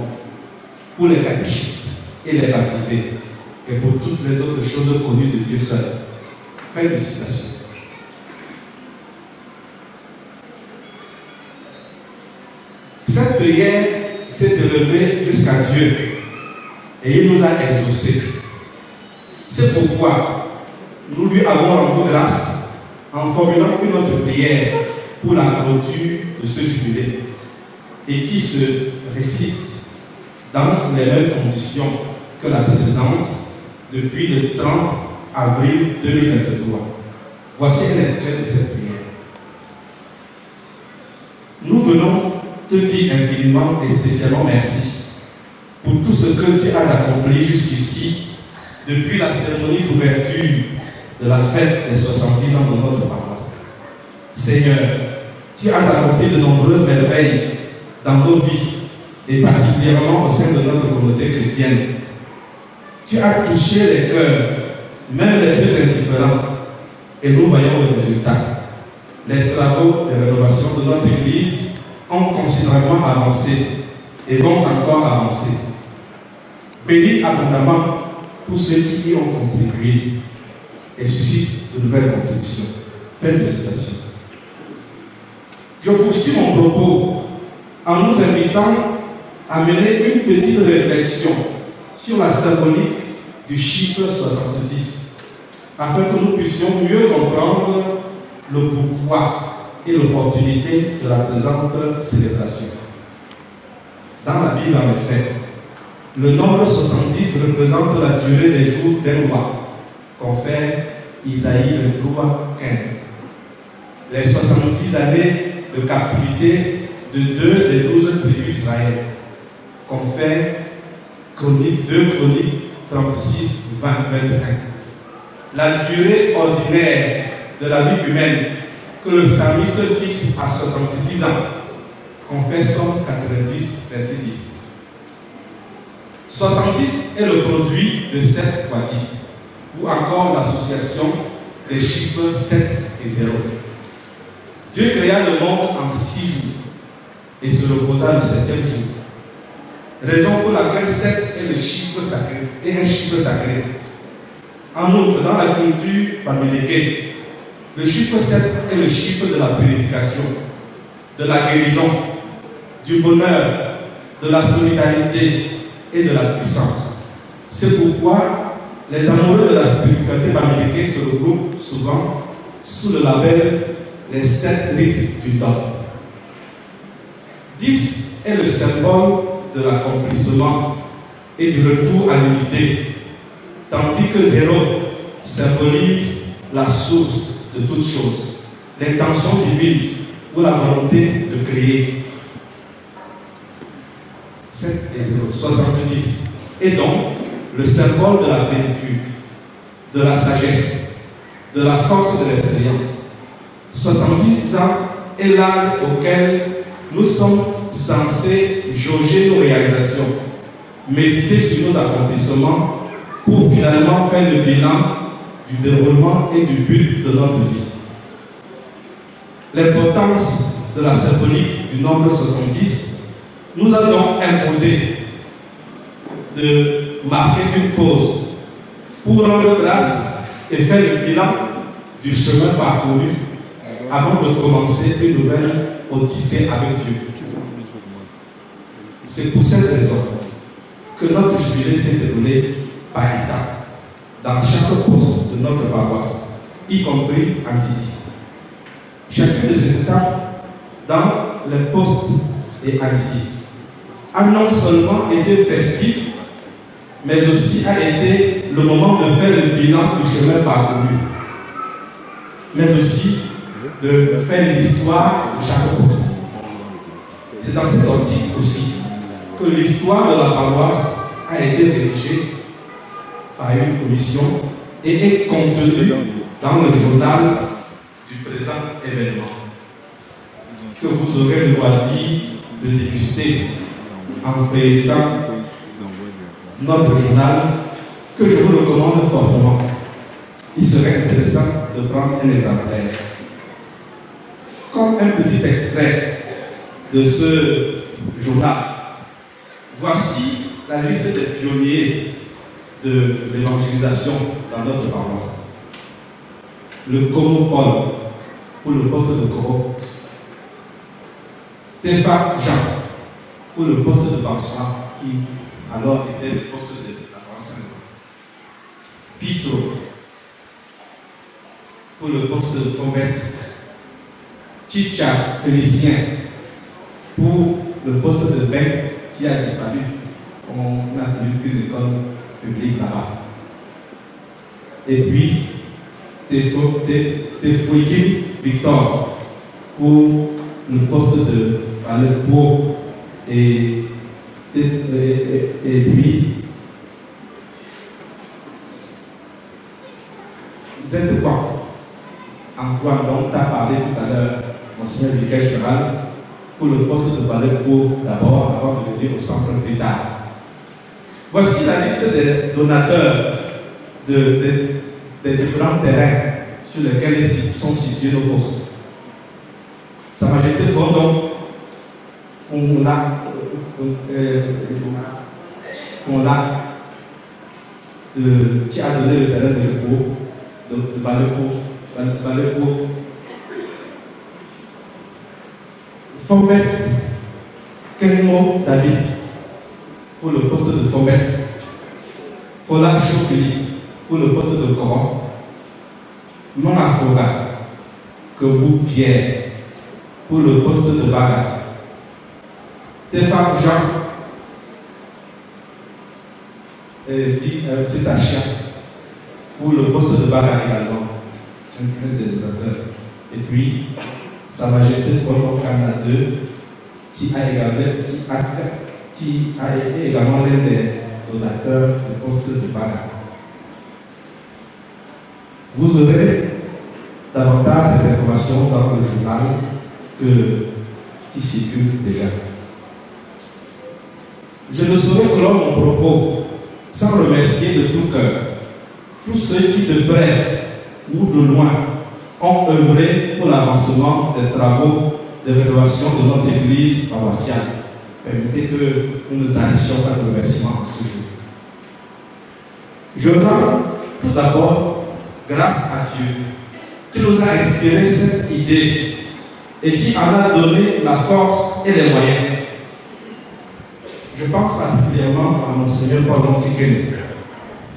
F: pour les catéchistes et les baptisés, et pour toutes les autres choses connues de Dieu seul. Fin de citation. Cette prière s'est élevée jusqu'à Dieu et il nous a exaucés. C'est pourquoi nous lui avons rendu grâce en formulant une autre prière pour la clôture de ce jubilé et qui se récite dans les mêmes conditions que la précédente depuis le 30 avril 2023. Voici un extrait de cette prière. Nous venons te dire infiniment et spécialement merci pour tout ce que tu as accompli jusqu'ici depuis la cérémonie d'ouverture de la fête des 70 ans de notre paroisse. Seigneur, tu as accompli de nombreuses merveilles dans nos vies et particulièrement au sein de notre communauté chrétienne. Tu as touché les cœurs, même les plus indifférents, et nous voyons le résultat. Les travaux de rénovation de notre Église ont considérablement avancé et vont encore avancer. Bénis abondamment tous ceux qui y ont contribué et suscitent de nouvelles contributions. Fin de citation. Je poursuis mon propos en nous invitant à mener une petite réflexion sur la symbolique du chiffre 70, afin que nous puissions mieux comprendre le pourquoi et l'opportunité de la présente célébration. Dans la Bible, en effet, le nombre 70 représente la durée des jours d'un roi, confère Isaïe 23, 15. Les 70 années de captivité de 2 des 12 tribus d'Israël, confère Chronique 2 Chroniques 36, 20, 21. La durée ordinaire de la vie humaine que le psalmiste fixe à 70 ans, confère Somme 90, verset 10. 70 est le produit de 7 fois 10, ou encore l'association des chiffres 7 et 0. Dieu créa le monde en 6 jours et se reposa le 7e jour. Raison pour laquelle 7 est le chiffre sacré, et un chiffre sacré. En outre, dans la culture bamiléké, le chiffre 7 est le chiffre de la purification, de la guérison, du bonheur, de la solidarité et de la puissance. C'est pourquoi les amoureux de la spiritualité bamiléké se regroupent souvent sous le label les 7 rites du don. 10 est le symbole de l'accomplissement et du retour à l'unité, tandis que 0 symbolise la source de toute chose, l'intention divine ou la volonté de créer. 7 et 0, 70, est donc le symbole de la plénitude, de la sagesse, de la force de l'expérience. 70 ans est l'âge auquel nous sommes censés jauger nos réalisations, méditer sur nos accomplissements pour finalement faire le bilan du déroulement et du but de notre vie. L'importance de la symbolique du nombre 70 nous a donc imposé de marquer une pause pour rendre grâce et faire le bilan du chemin parcouru avant de commencer une nouvelle odyssée avec Dieu. C'est pour cette raison que notre jubilé s'est déroulé par étapes dans chaque poste de notre paroisse, y compris Antidi. Chacune de ces étapes dans les postes et Antidi a non seulement été festif, mais aussi a été le moment de faire le bilan du chemin parcouru, mais aussi de faire l'histoire de chaque poste. C'est dans cette optique aussi que l'histoire de la paroisse a été rédigée par une commission et est contenue dans le journal du présent événement, que vous aurez le loisir de déguster en feuilletant notre journal, que je vous recommande fortement. Il serait intéressant de prendre un exemplaire. Comme un petit extrait de ce journal, voici la liste des pionniers de l'évangélisation dans notre paroisse. Le Comopole pour le poste de Coro, Tefa Jean pour le poste de Bansoir, qui alors était le poste de la paroisse Saint-Jean. Pito pour le poste de Fombette. Chicha Félicien pour le poste de Ben qui a disparu. On n'a plus qu'une école publique là-bas. Et puis, Tefouikim Victor pour le poste de Valepou et puis Z-Quoi Antoine, dont tu as parlé tout à l'heure, Monseigneur Vicaire Général, pour le poste de Valepou d'abord, avant de venir au centre plus tard. Voici la liste des donateurs des différents terrains sur lesquels sont situés nos postes. Sa Majesté Fondon, qui a donné le terrain de repos de Valepou. Fombette Kenmo David pour le poste de Fombette. Fola Chou-Philippe pour le poste de Coran. Monafora Kebou Pierre pour le poste de Baga. Tefa Jean Tissachia pour le poste de Baga également, un des donateurs. Et puis, Sa Majesté Fondon Kana II, qui a été également l'un des donateurs du poste de Baga. Vous aurez davantage des informations dans le journal qui circule déjà. Je ne saurais clore mon propos sans remercier de tout cœur tous ceux qui de près ou de loin ont œuvré pour l'avancement des travaux de rénovation de notre église paroissiale. Permettez que nous ne tarissions pas de remerciements ce jour. Je rends tout d'abord grâce à Dieu qui nous a inspiré cette idée et qui en a donné la force et les moyens. Je pense particulièrement à Monseigneur Paul Montikene,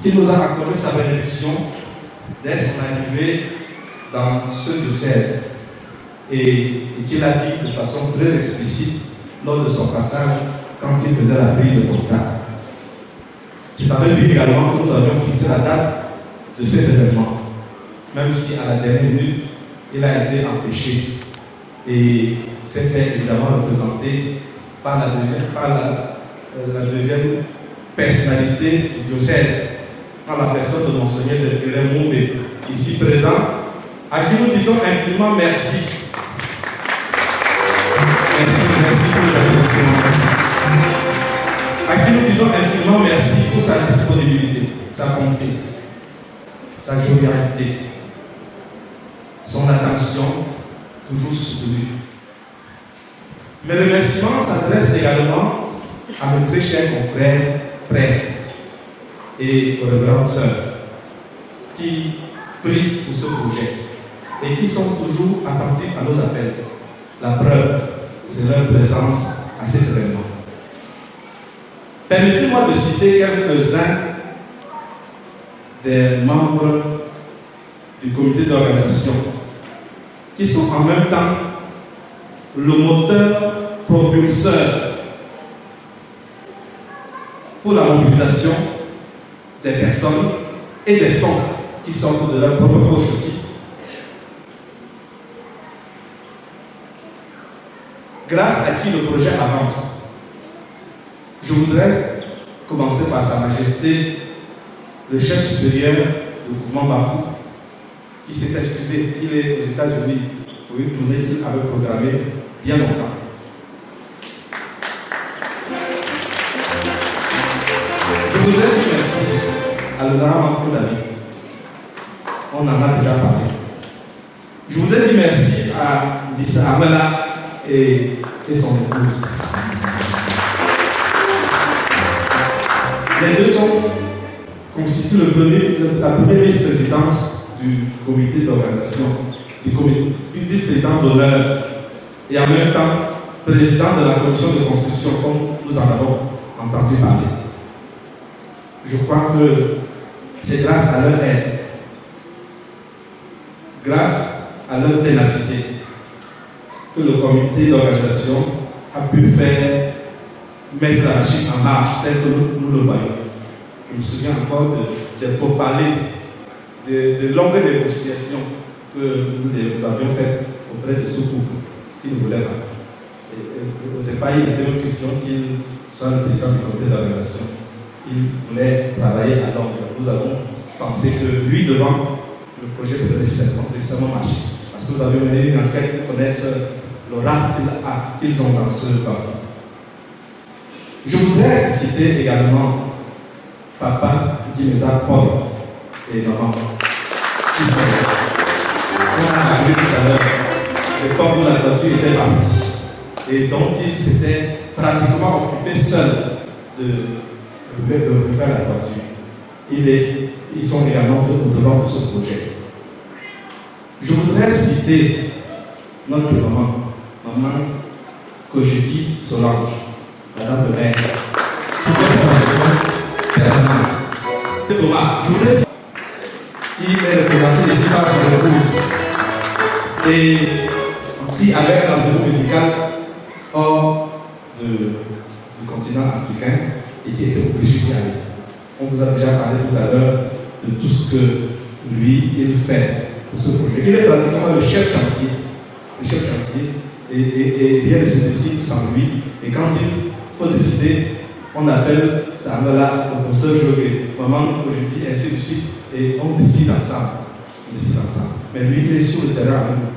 F: qui nous a accordé sa bénédiction dès son arrivée dans ce diocèse et qui l'a dit de façon très explicite lors de son passage quand il faisait la prise de contact. C'est avec lui également que nous avions fixé la date de cet événement, même si à la dernière minute il a été empêché et s'est fait évidemment représenter par la deuxième personnalité du diocèse, par la personne de Monseigneur Zéphirin Moumbe, ici présent, à qui nous disons infiniment merci. Merci pour l'applaudissement. À qui nous disons infiniment merci pour sa disponibilité, sa bonté, sa jovialité, son attention toujours soutenue. Mes remerciements s'adressent également à mes très chers confrères prêtres et aux révérends sœurs qui prient pour ce projet et qui sont toujours attentifs à nos appels. La preuve, c'est leur présence à cet événement. Permettez-moi de citer quelques-uns des membres du comité d'organisation qui sont en même temps le moteur propulseur pour la mobilisation des personnes et des fonds qui sortent de leur propre poche aussi. Grâce à qui le projet avance. Je voudrais commencer par Sa Majesté, le chef supérieur du mouvement Bafou, qui s'est excusé. Il est aux États-Unis pour une tournée qu'il avait programmée bien longtemps. Je voudrais dire merci à l'honorable Manfou David. On en a déjà parlé. Je voudrais dire merci à Dissa Amela et son épouse. Les deux constituent la première vice-présidence du comité d'organisation, du vice-président d'honneur et en même temps président de la commission de construction, comme nous en avons entendu parler. Je crois que c'est grâce à leur aide, grâce à leur ténacité, que le comité d'organisation a pu faire mettre la machine en marche tel que nous le voyons. Je me souviens encore des pourparlers, de longues négociations que nous avions faites auprès de ce couple. Ils ne voulaient pas. Et au départ, il était une question qu'il soit le président du comité d'organisation. Il voulait travailler à Londres. Nous avons pensé que lui, devant, le projet peut nécessairement marcher. Parce que nous avions mené une enquête pour connaître l'oracle qu'ils ont dans ce Bafou. Je voudrais citer également Papa Guinéza Paul et maman qui sont là. On a arrivé tout à l'heure. L'époque où la voiture était partie et dont il s'était pratiquement occupé seul de refaire la voiture. Ils sont également au devant de ce projet. Je voudrais citer notre maman Kojiti Solange, Madame le maire, qui fait sa mission permanente. Thomas, je voudrais citer qui est représenté ici par son épouse et qui avait un rendez-vous médical hors du continent africain et qui était obligé d'y aller. On vous a déjà parlé tout à l'heure de tout ce que lui, il fait pour ce projet. Il est pratiquement le chef chantier. Et rien ne se décide sans lui. Et quand il faut décider, on appelle Samuela, le professeur Jogué, maman, je dis ainsi de suite, et on décide ensemble. Mais lui, il est sur le terrain avec nous.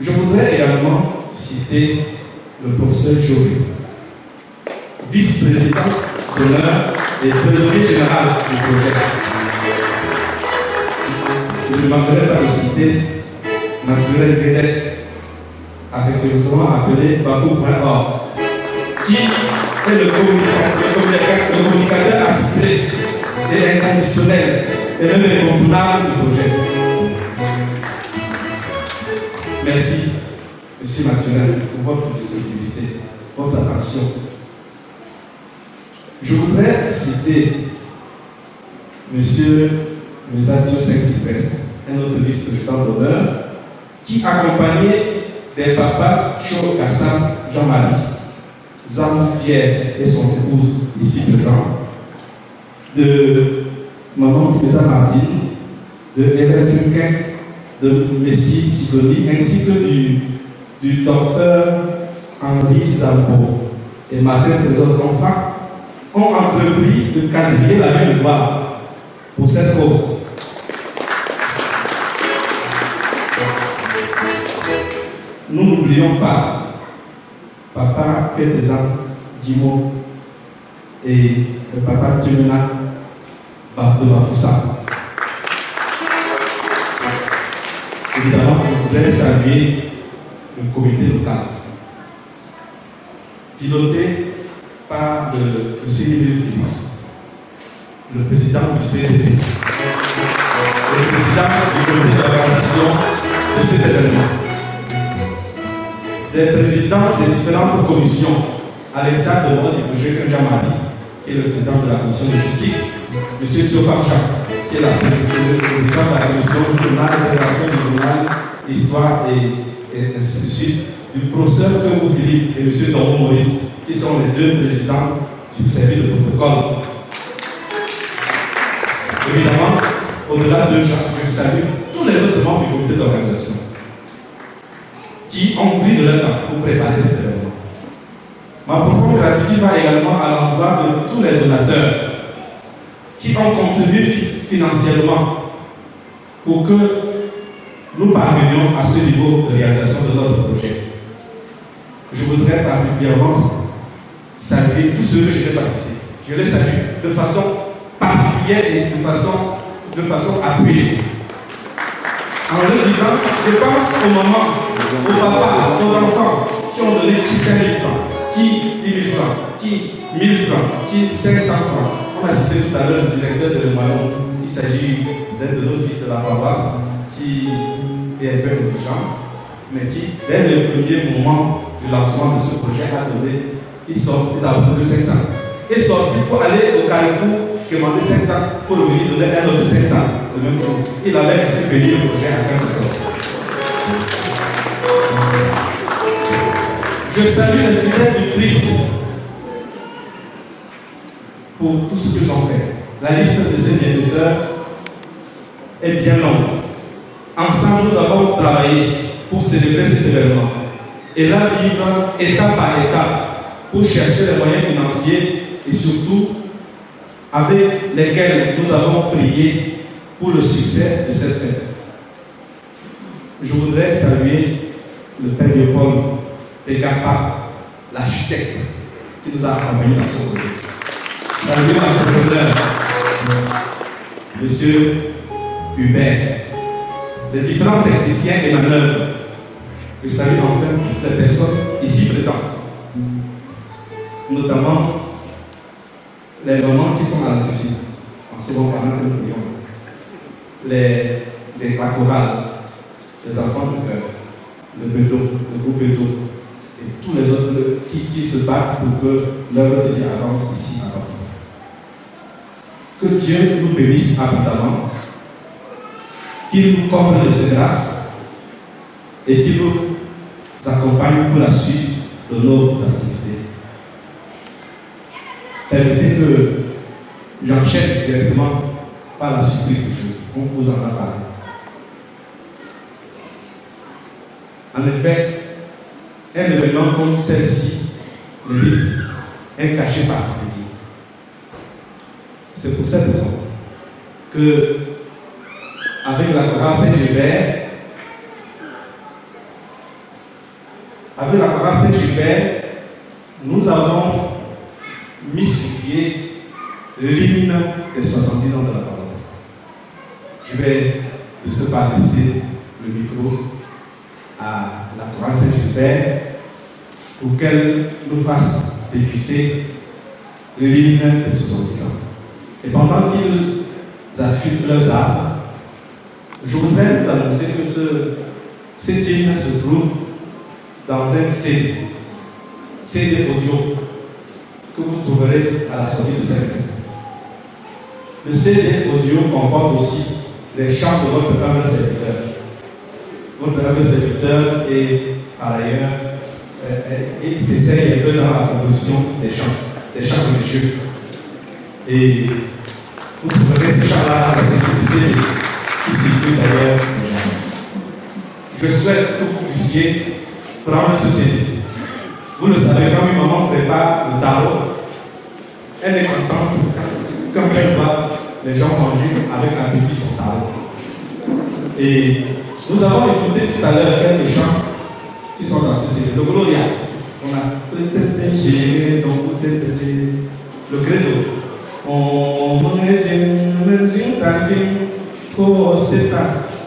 F: Je voudrais également citer le professeur Jogué, vice-président d'honneur et trésorier général du projet. Je ne manquerai pas de citer Naturel Gazette, affectueusement appelé Bafou.org, qui est le communicateur attitré et inconditionnel et même incontournable du projet. Merci, M. Naturel, pour votre disponibilité, votre attention. Je voudrais citer M. Mesatio Saint-Sylvestre, un autre vice-président d'honneur, qui accompagnait des papas Cho Kassam Jean-Marie, Zam Pierre et son épouse ici présents, de Maman Kimeza Martine, de Hélène Kunken, de Messie Sigoni, ainsi que du docteur Henri Zambo et Martin Trésor Tonfa, ont entrepris de quadriller la main de gloire pour cette cause. Nous n'oublions pas Papa Pétezan Guimau et le Papa Tumena de Bafoussa. Évidemment, je voudrais saluer le comité local, piloté par le CDB Félix, le président du CDB, le président du comité d'organisation de cet événement, les présidents des différentes commissions, à l'extérieur de mon Fouché Kenjamani, qui est le président de la commission de justice, M. Tiofarcha, qui est le président de la commission journal, intégration du journal, histoire et ainsi de suite, du professeur Kemou Philippe et M. Tomo Maurice, qui sont les deux présidents du service de protocole. Évidemment, au-delà de je salue tous les autres membres du comité d'organisation qui ont pris de leur temps pour préparer cet événement. Ma profonde gratitude va également à l'endroit de tous les donateurs qui ont contribué financièrement pour que nous parvenions à ce niveau de réalisation de notre projet. Je voudrais particulièrement saluer tous ceux que je n'ai pas cités. Je les salue de façon particulière et de façon appuyée. En leur disant, je pense au maman, aux papas, aux enfants qui ont donné qui 5 000 francs, qui 10 000 francs, qui 1 000 francs, qui 500 francs. On a cité tout à l'heure le directeur de l'Emmanuel. Il s'agit d'un de nos fils de la paroisse qui est un peu intelligent, mais qui, dès le premier moment du lancement de ce projet, a donné, il sort d'abord de 500. Il est sorti pour aller au Carrefour demander 500 pour revenir donner un autre de 500 le même jour. Il avait ainsi payé le projet à quelque sorte. Je salue les fidèles du Christ pour tout ce qu'ils ont fait. La liste de ces bienfaiteurs est bien longue. Ensemble, nous avons travaillé pour célébrer cet événement et là vivre étape par étape pour chercher les moyens financiers et surtout avec lesquels nous avons prié pour le succès de cette fête. Je voudrais saluer le Père Léopold Pegapa, l'architecte qui nous a accompagnés dans ce projet. Saluer l'entrepreneur, M. Hubert, les différents techniciens et manœuvres. Je salue enfin toutes les personnes ici présentes, notamment les mamans qui sont à la cuisine, en ce moment pendant que nous prions, la chorale, les enfants du cœur, le bédo, le groupe bédo, et tous les autres qui se battent pour que l'œuvre de Dieu avance ici à Bafou. Que Dieu nous bénisse abondamment, qu'il nous comble de ses grâces et qu'il nous accompagne pour la suite de nos activités. Permettez que j'enchaîne directement par la surprise du jour. On vous en a parlé. En effet, un événement comme celle-ci mérite un cachet particulier. C'est pour cette raison que, avec la chorale Saint-Gilbert, nous avons mis sur pied l'hymne des 70 ans de la paroisse. Je vais de ce pas laisser le micro à la chorale Saint-Gilbert pour qu'elle nous fasse déguster l'hymne des 70 ans. Et pendant qu'ils affûtent leurs armes, je voudrais vous annoncer que cet hymne se trouve dans un CD audio que vous trouverez à la sortie de cette église. Le CD audio comporte aussi les chants de votre humble serviteur. Votre humble serviteur est par ailleurs, il s'essaye un peu dans la composition des chants religieux. Et vous trouverez ces chants-là dans cette CD qui circulent d'ailleurs. Je souhaite que vous puissiez prendre ce CD. Vous le savez, quand une maman prépare le tarot, elle est contente quand elle voit les gens manger avec appétit son tarot. Et nous avons écouté tout à l'heure quelques chants qui sont dans ce CD. Le Gloria, on a le credo.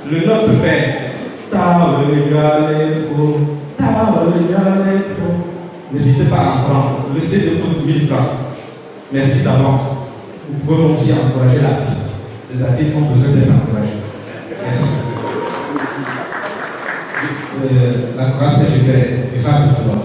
F: Le Notre Père, N'hésitez pas à prendre. Le CD coûte 1000 francs. Merci d'avance. Vous pouvez aussi encourager l'artiste. Les artistes ont besoin d'être encouragés. Merci. La grâce est générée. Et rapidement.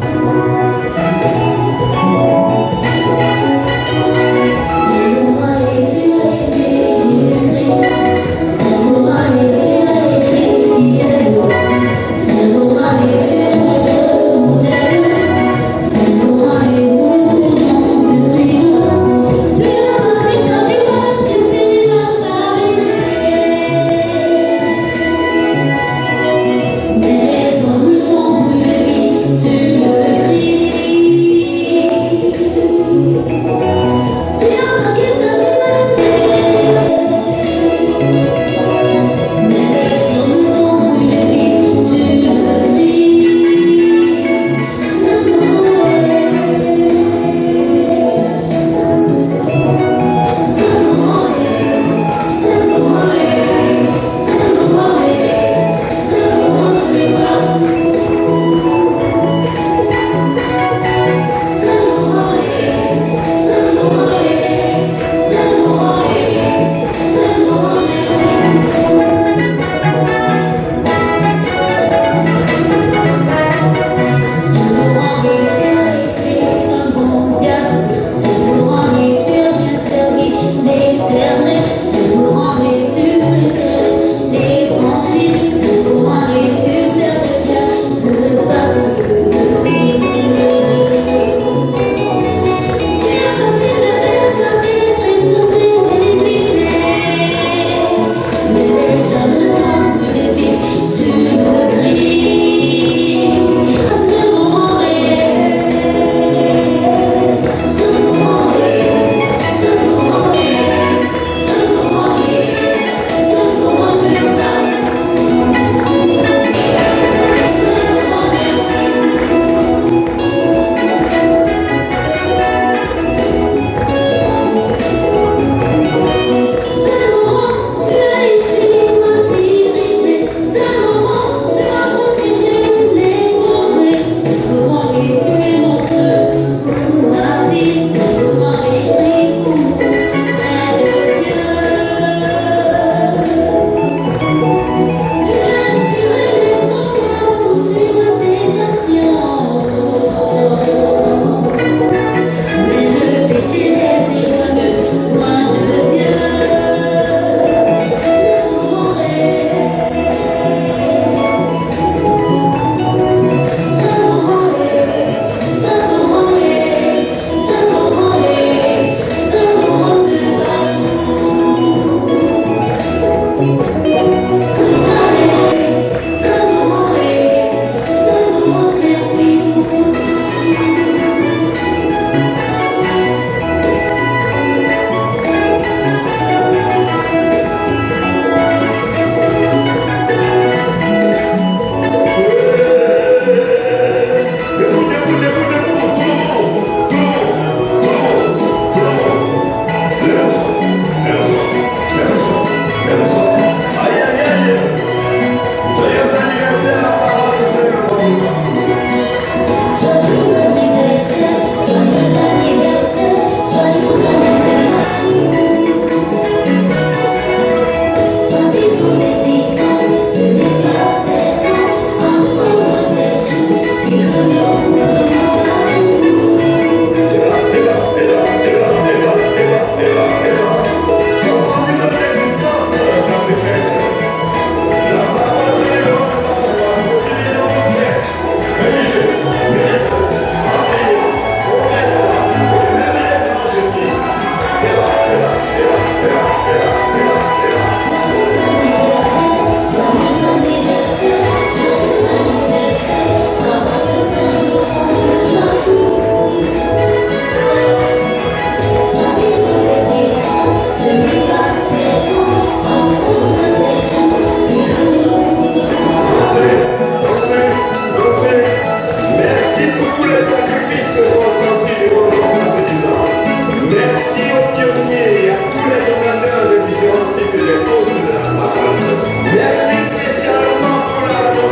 H: Merci spécialement pour la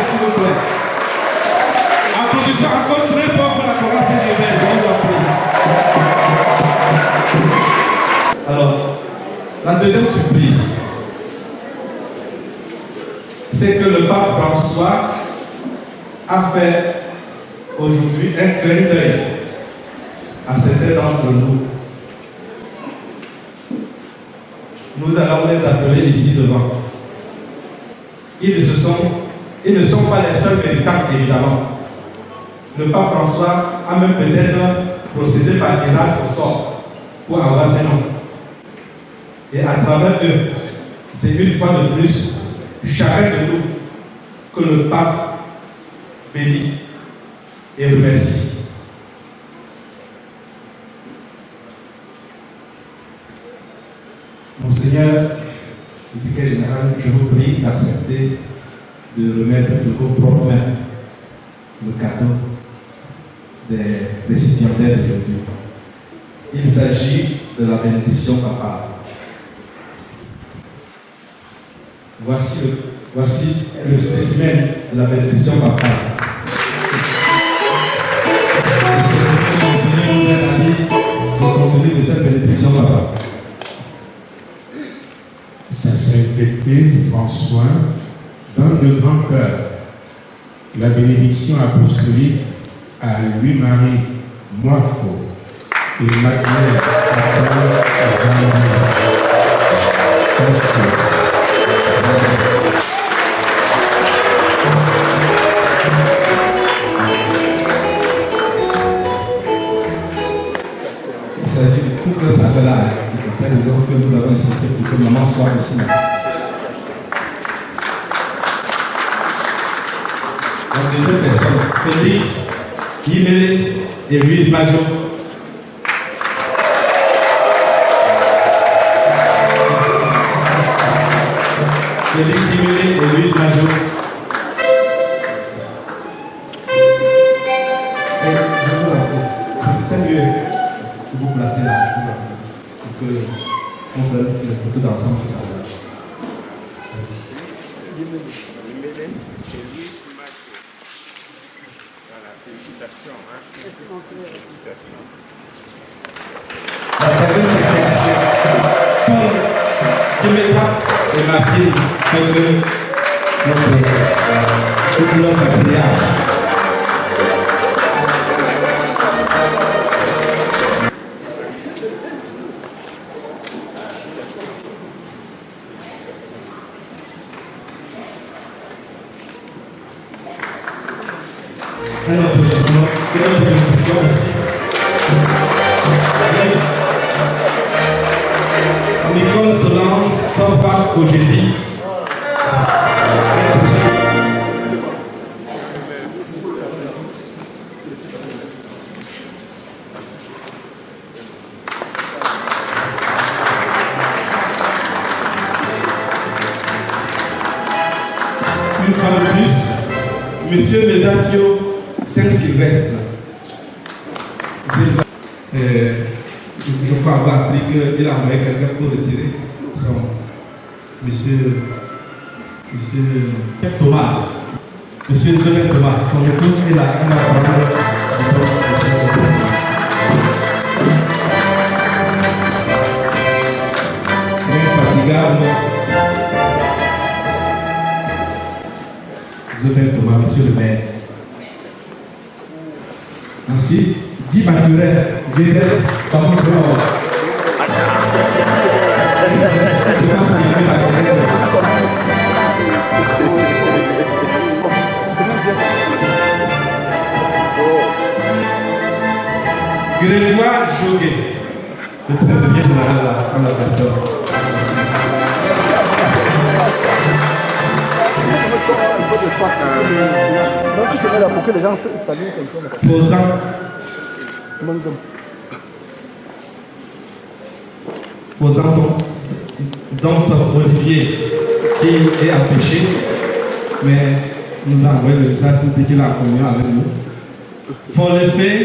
F: s'il vous plaît. Applaudissons encore très fort pour la chorale Saint-Gilbert, je vous en prie. Alors, la deuxième surprise, c'est que le pape François a fait aujourd'hui un clin d'œil à certains d'entre nous. Nous allons les appeler ici devant. Ils ne sont pas les seuls véritables, évidemment. Le pape François a même peut-être procédé par tirage au sort pour avoir ces noms. Et à travers eux, c'est une fois de plus chacun de nous que le pape bénit et remercie. Monseigneur, le vicaire général, je vous prie d'accepter de remettre de vos propres mains le cadeau des récipiendaires d'aujourd'hui. Il s'agit de la bénédiction papale. Voici le spécimen de la bénédiction papale. Le Seigneur nous a donné le contenu de cette bénédiction papale.
B: Sa sainteté François donne de grand cœur la bénédiction apostolique à Louis-Marie Moifo et Madeleine Françoise Zamani.
F: Il s'agit du couple sacré du conseil des hommes que nous avons insisté pour que maman soit aussi là. La deuxième personne, Félix, Yimele et Louise Majo. Félix, Yimele et Louise Majo. Et je vous en prie, c'est mieux que vous placez là, je vous en prie, pour que on prenne les photos d'ensemble. La troisième distinction, Paul Kimeza et Mathilde Fegre, notre patriarche. Une autre bénédiction aussi. Nicole Solange, son femme Cogéti. Une fois de plus, Monsieur Mesatio Saint-Sylvestre. Je crois avoir appris qu'il a envoyé quelqu'un pour retirer son Monsieur Thomas. Monsieur Zola Thomas, son épouse, il a parlé de Monsieur Zola. Infatigable. Zola Thomas, Monsieur le maire. Ensuite, Guy Maturet, Gazette, par contre, c'est pas ce qu'il fait la carrière. Grégoire Joguet, le trésorier général de la personne.
E: Donc tu te mets là pour que les gens saluent comme ça.
F: Fausan. Fausan, donc Olivier qui est empêché, mais nous a envoyé le message pour dire qu'il a en communion avec nous. Faut le faire.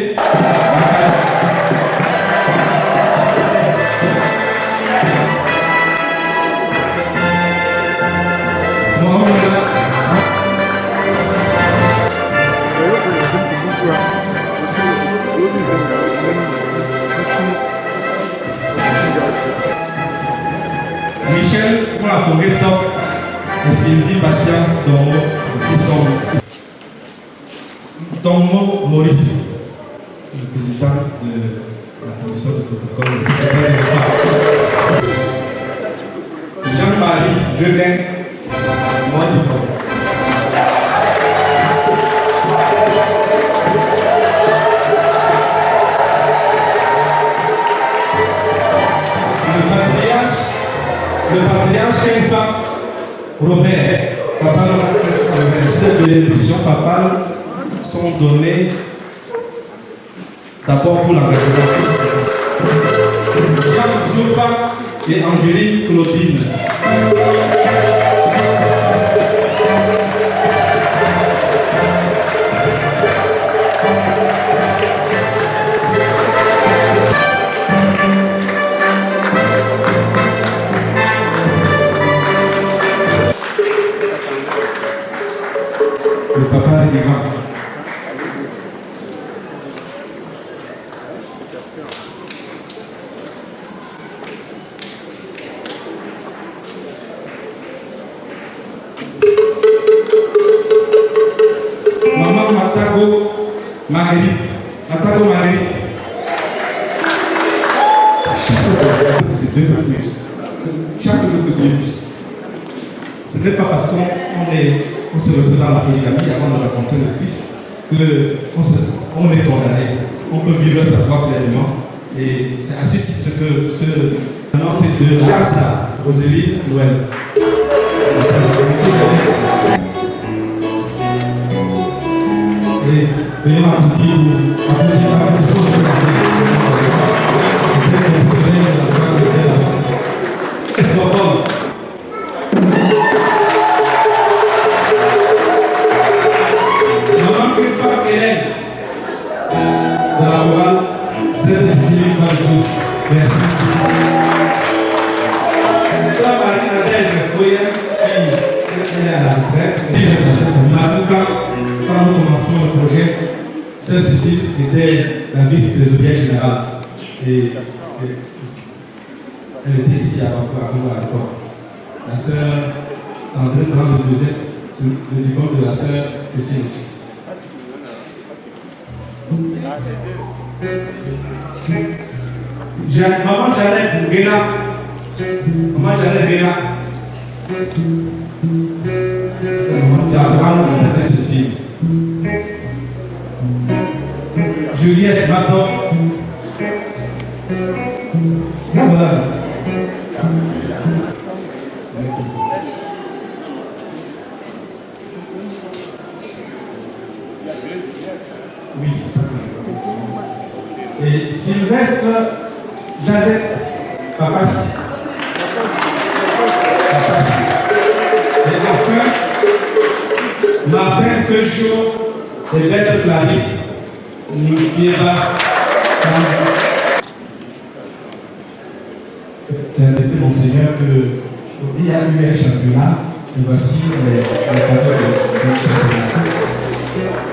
F: Dommo, qui sont Dommo Maurice, le président de la commission de protocole, le secrétaire de l'État. Jean-Marie Jeguin, Montifort. Le patriarche Kenfa Robert, papa de l'élection papale sont donnés d'abord pour l'engagement. Jacques Zoufa et Angélique Claudine. Le papa est vivant. Maman Matako Marguerite. Matako Marguerite. C'est 2 ans plus. Chaque jour que tu vis. Ce n'est pas parce qu'on se retrouve dans la polygamie avant de rencontrer le Christ qu'on est condamné. On peut vivre sa foi pleinement. Et c'est à ce titre que maintenant c'est de Jarza, Rosélie Noël. Et veuillez m'applaudir pour la personne de la et soit bonne. De la morale, c'est Cécile Valbouche. Merci. Sœur Marie-Nadège Foyer, elle est à la retraite. En tout cas, quand nous commençons le projet, Sœur Cécile était la vice-trésorière générale. Et elle était ici à l'époque. La sœur Sandrine prend le deuxième, le diplôme de la sœur Cécile aussi. Maman Janet Guéna. Maman Janet Guéna. C'est maman qui a grandi, c'était ceci. Juliette Maton. Là voilà. Oui, c'est ça. Et Sylvestre Jazette Papassi. Et enfin, Martin Feuchot et Bête Clarisse Nikiera. Permettez, Monseigneur, qu'il y a eu un championnat, et voici les cadeaux du championnat.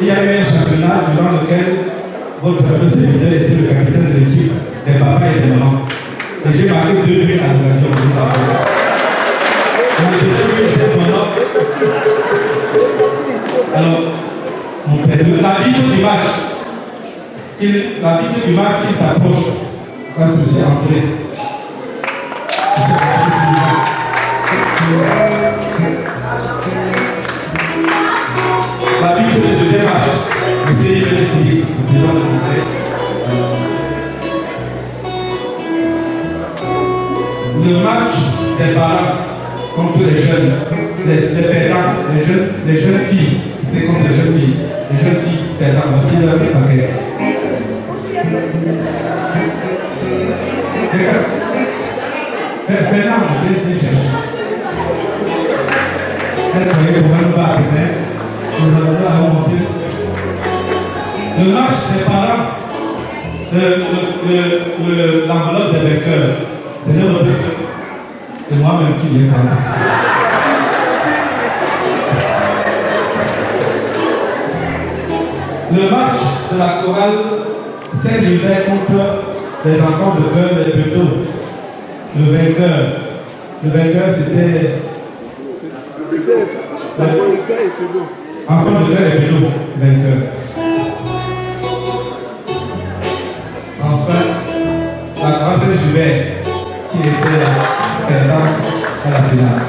F: Il y a eu un championnat durant lequel votre serviteur était le capitaine de l'équipe, des papas et des mamans. Et j'ai marqué 2 buts à l'adoration de vous appeler. Le deuxième but était son nom. Alors, mon père, l'arbitre du match, qu'il s'approche. Là, c'est M. André. L'arbitre du deuxième match, M. Yves Félix, le président du conseil. Le match des parents contre les jeunes, les perdants, les jeunes filles, c'était contre les jeunes filles. Les jeunes filles perdants, voici leur paquet. Fernand, je vais te chercher. Elle croyait pour un bas, mais nous avons à remonter. Le match des parents, l'enveloppe des vainqueurs, c'est le vainqueur. C'est moi-même qui viens prendre. Le match de la chorale Saint-Gilbert contre les enfants de cœur des Plutôt. Le vainqueur c'était Enfant de cœur et pédo, vainqueur. Enfin, la croisée Gilbert, qui était la perdante à la finale.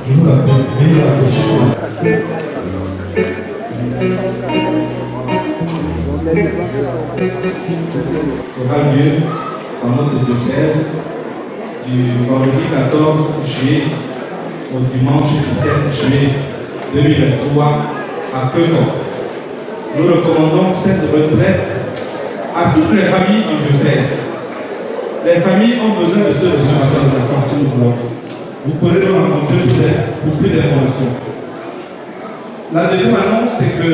F: Je vous appelle, veuillez vous approcher. Aura lieu dans notre diocèse du vendredi 14 juillet au dimanche 17 juillet 2023 à Penon. Nous recommandons cette retraite à toutes les familles du diocèse. Les familles ont besoin de ce ressources des enfants si nous voulons. Vous pourrez nous rencontrer pour plus d'informations. La deuxième annonce, c'est que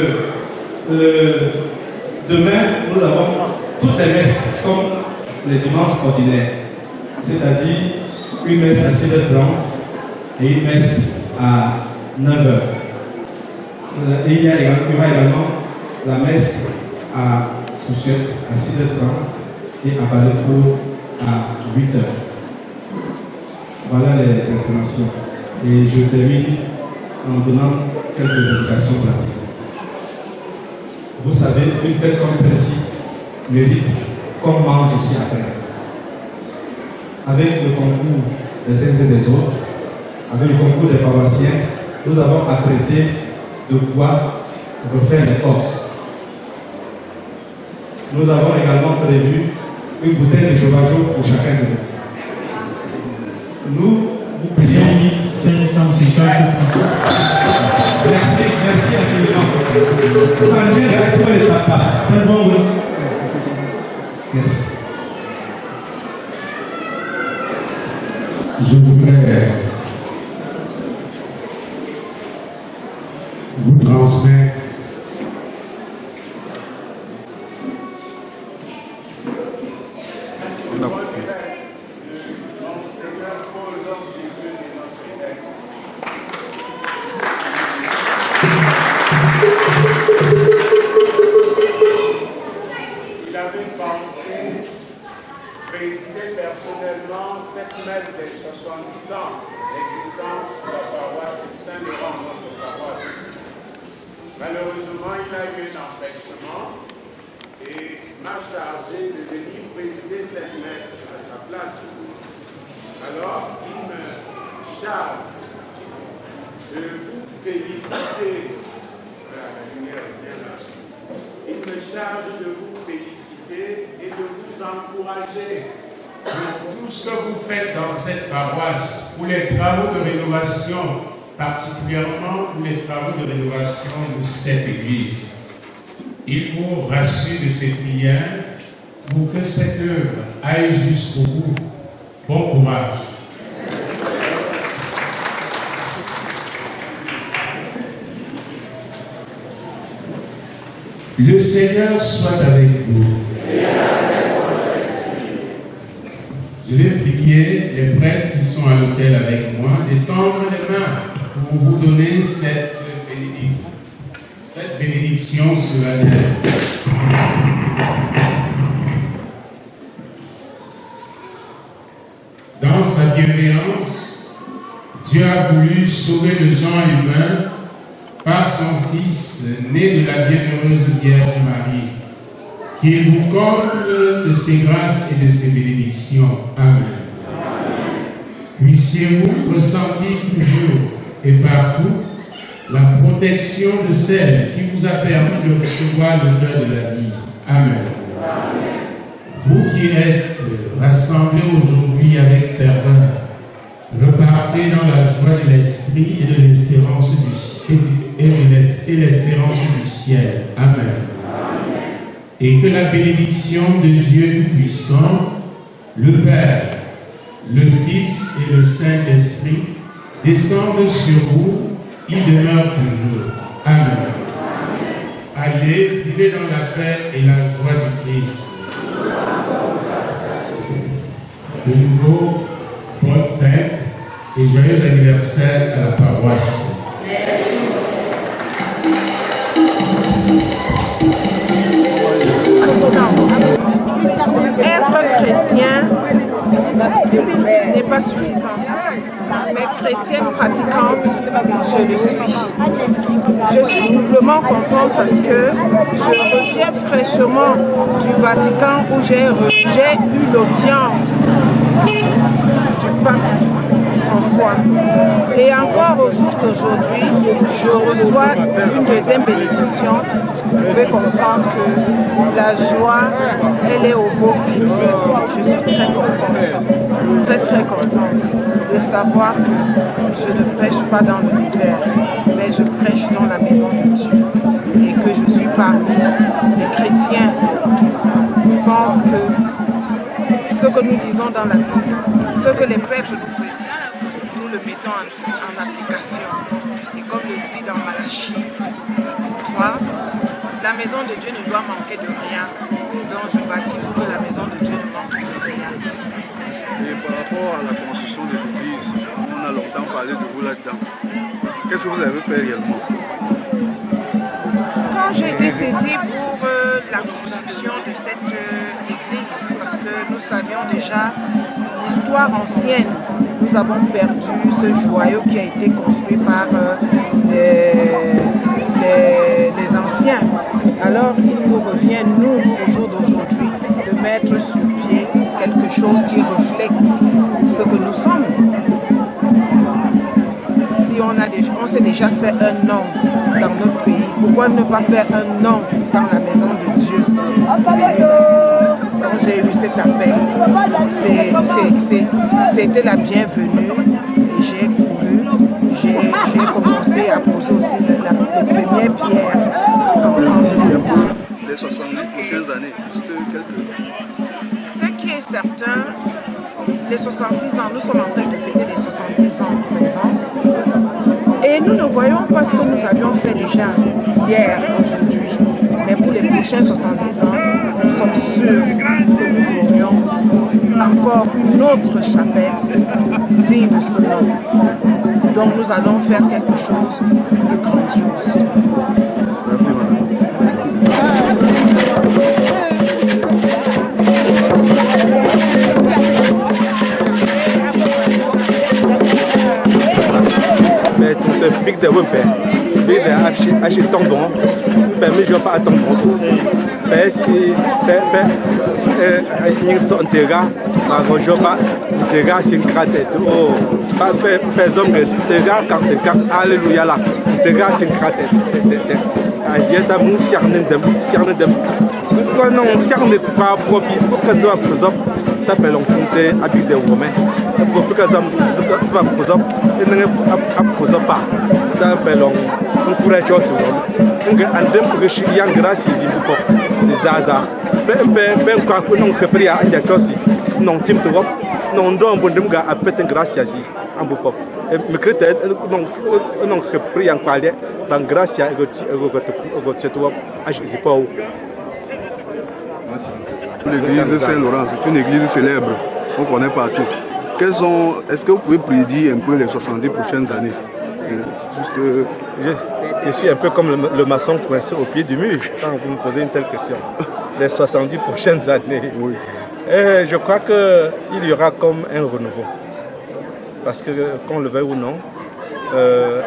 F: demain, nous avons toutes les messes comme les dimanches ordinaires, c'est-à-dire une messe à 6h30 et une messe à 9h. Et il y aura également la messe à Foussette à 6h30 et à Balécourt à 8h. Voilà les informations. Et je termine en donnant quelques indications pratiques. Vous savez, une fête comme celle-ci mérite qu'on mange aussi après. Avec le concours des uns et des autres, avec le concours des paroissiens, nous avons apprêté de quoi refaire les forces. Nous avons également prévu une bouteille de Jovajo pour chacun de nous. Nous vous prions.
H: 550 francs.
F: Merci infiniment. André, tu vas les taper. Merci.
B: Je voudrais vous transmettre
I: il avait pensé présider personnellement cette messe des 70 ans d'existence de la paroisse Saint-Laurent, notre paroisse. Malheureusement, il a eu un empêchement et m'a chargé de venir présider cette messe à sa place. Alors, il me charge de vous féliciter. La lumière est bien là. Il me charge de vous féliciter et de vous encourager pour tout ce que vous faites dans cette paroisse, pour les travaux de rénovation, particulièrement pour les travaux de rénovation de cette église. Il vous rassure de ses prières pour que cette œuvre aille jusqu'au bout. Bon courage.
B: Le Seigneur soit avec vous. Je vais prier les prêtres qui sont à l'autel avec moi d'étendre les mains pour vous donner cette bénédiction solennelle. Dans sa bienveillance, Dieu a voulu sauver le genre humain par son Fils, né de la bienheureuse Vierge Marie. Qu'il vous comble de ses grâces et de ses bénédictions. Amen. Puissiez-vous ressentir toujours et partout la protection de celle qui vous a permis de recevoir l'auteur de la vie. Amen. Vous qui êtes rassemblés aujourd'hui avec ferveur, repartez dans la joie de l'esprit et de l'espérance du ciel. Amen. Et que la bénédiction de Dieu Tout-Puissant, le Père, le Fils et le Saint-Esprit descendent sur vous, y demeurent toujours. Amen. Allez, vivez dans la paix et la joie du Christ. De nouveau, bonne fête et joyeux anniversaire à la paroisse.
J: Être chrétien n'est pas suffisant. Mais chrétienne pratiquante, je le suis. Je suis doublement contente parce que je reviens fraîchement du Vatican où j'ai eu l'audience du pape François. Et encore au jour d'aujourd'hui, je reçois une deuxième bénédiction. Vous pouvez comprendre que la joie, elle est au beau fixe. Je suis très contente, très contente de savoir que je ne prêche pas dans le désert, mais je prêche dans la maison de Dieu. Et que je suis parmi les chrétiens qui pensent que ce que nous disons dans la Bible, ce que les prêtres nous prédisent, nous le mettons en application. Et comme le dit dans Malachie 3, la maison de Dieu ne doit manquer de rien. Donc je bâtis pour que la maison de Dieu ne manque de rien.
A: Et par rapport à la construction de l'église, on a longtemps parlé de vous là-dedans. Qu'est-ce que vous avez fait réellement?
J: Quand j'ai été saisie pour la construction de cette église, parce que nous savions déjà l'histoire ancienne, nous avons perdu ce joyau qui a été construit par les anciens. Alors il nous revient, nous, au jour d'aujourd'hui, de mettre sur pied quelque chose qui reflète ce que nous sommes. Si on s'est déjà fait un nom dans notre pays, pourquoi ne pas faire un nom dans la maison de Dieu? Quand j'ai eu cet appel, c'était la bienvenue et j'ai couru, j'ai commencé à poser aussi les premières pierres.
A: Les 70 prochaines années, juste quelques.
J: Ce qui est certain, les 70 ans, nous sommes en train de fêter les 70 ans présent. Et nous ne voyons pas ce que nous avions fait déjà hier, aujourd'hui. Mais pour les prochains 70 ans, nous sommes sûrs que nous aurions encore une autre chapelle digne de ce nom. Donc nous allons faire quelque chose de grandiose.
A: Merci madame.
K: Mais tout le big de Wimper, big de acheter tombon, permet je pas attendre. Parce que ils sont intégral, par je pas intégral c'est gratte oh pas personne intégral quand alléluia là intégral c'est gratte asiata mun cerner de quand on cerne pas propre pour que ça pour ça t'appelles on compter habit de romain pour que ça pas pour ça et ne pour ça pas t'appelles on courage aussi nga andem pour que yang grâce ici pour les zaza ben quoi pour non que prier anja tosi non tim to non don bondum ga apete grâce ici en bopop me crete non que prier en parler dans grâce ya ego tsetwa aji pas.
A: L'église de Saint-Laurent, c'est une église célèbre, on connaît partout. Est-ce que vous pouvez prédire un peu les 70 prochaines années?
K: Je suis un peu comme le maçon coincé au pied du mur quand vous me posez une telle question. Les 70 prochaines années.
A: Oui.
K: Et je crois qu'il y aura comme un renouveau. Parce que, qu'on le veuille ou non,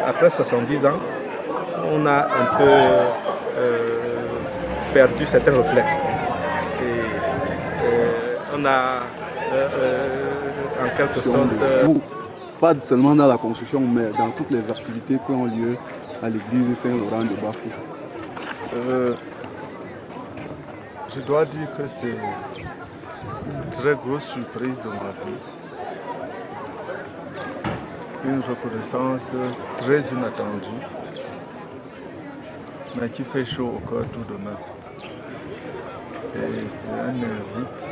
K: après 70 ans, on a un peu perdu certains réflexes. On a en quelque sorte...
A: pas seulement dans la construction, mais dans toutes les activités qui ont lieu à l'église de Saint-Laurent de Bafou.
L: Je dois dire que c'est une très grosse surprise de ma vie. Une reconnaissance très inattendue, mais qui fait chaud au cœur tout de même. Et c'est un invite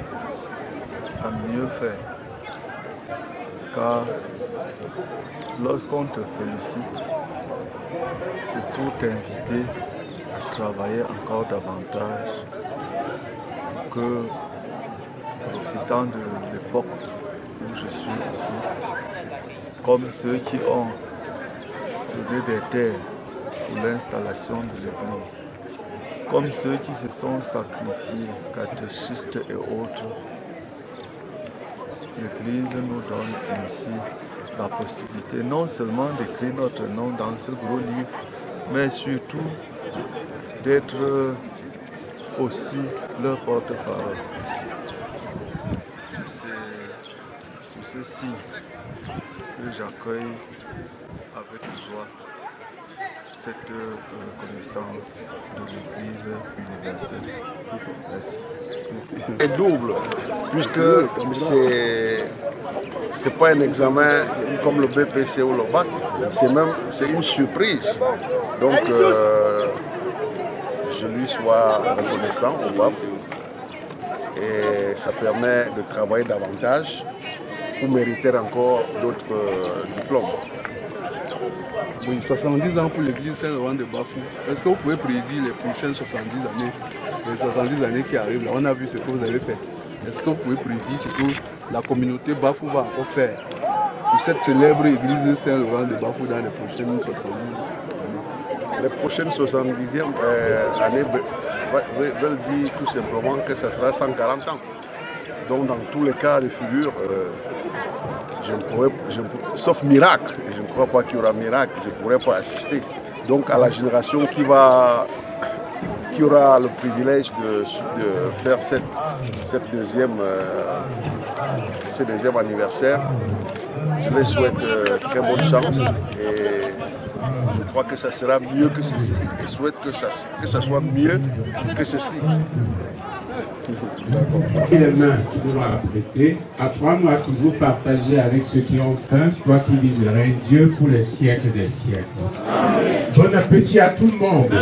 L: à mieux faire. Car lorsqu'on te félicite, c'est pour t'inviter à travailler encore davantage que profitant de l'époque où je suis ici, comme ceux qui ont donné des terres pour l'installation de l'église, comme ceux qui se sont sacrifiés, catéchistes et autres, l'Église nous donne ainsi la possibilité non seulement d'écrire notre nom dans ce gros livre, mais surtout d'être aussi leur porte-parole. C'est sous ceci que j'accueille avec joie cette reconnaissance de l'Église universelle. Merci.
M: C'est double, puisque c'est pas un examen comme le BPC ou le bac, c'est une surprise. Donc je lui sois reconnaissant au pape et ça permet de travailler davantage pour mériter encore d'autres diplômes.
N: Oui, 70 ans pour l'église Saint-Laurent de Bafou. Est-ce que vous pouvez prédire les prochaines 70 années, les 70 années qui arrivent là? On a vu ce que vous avez fait. Est-ce que vous pouvez prédire ce que la communauté Bafou va encore faire pour cette célèbre église Saint-Laurent de Bafou dans les prochaines 70 années?
M: Les prochaines 70e années veulent dire tout simplement que ça sera 140 ans. Donc dans tous les cas de figure, sauf miracle, je ne crois pas qu'il y aura miracle, je ne pourrais pas assister. Donc à la génération qui aura le privilège de faire ce deuxième anniversaire, je les souhaite très bonne chance et je crois que ça sera mieux que ceci. Je souhaite que ça soit mieux que ceci.
B: Et les mains que tu dois apprêter, apprends-nous à toujours partager avec ceux qui ont faim, toi qui viserais Dieu pour les siècles des siècles. Amen. Bon appétit à tout le monde.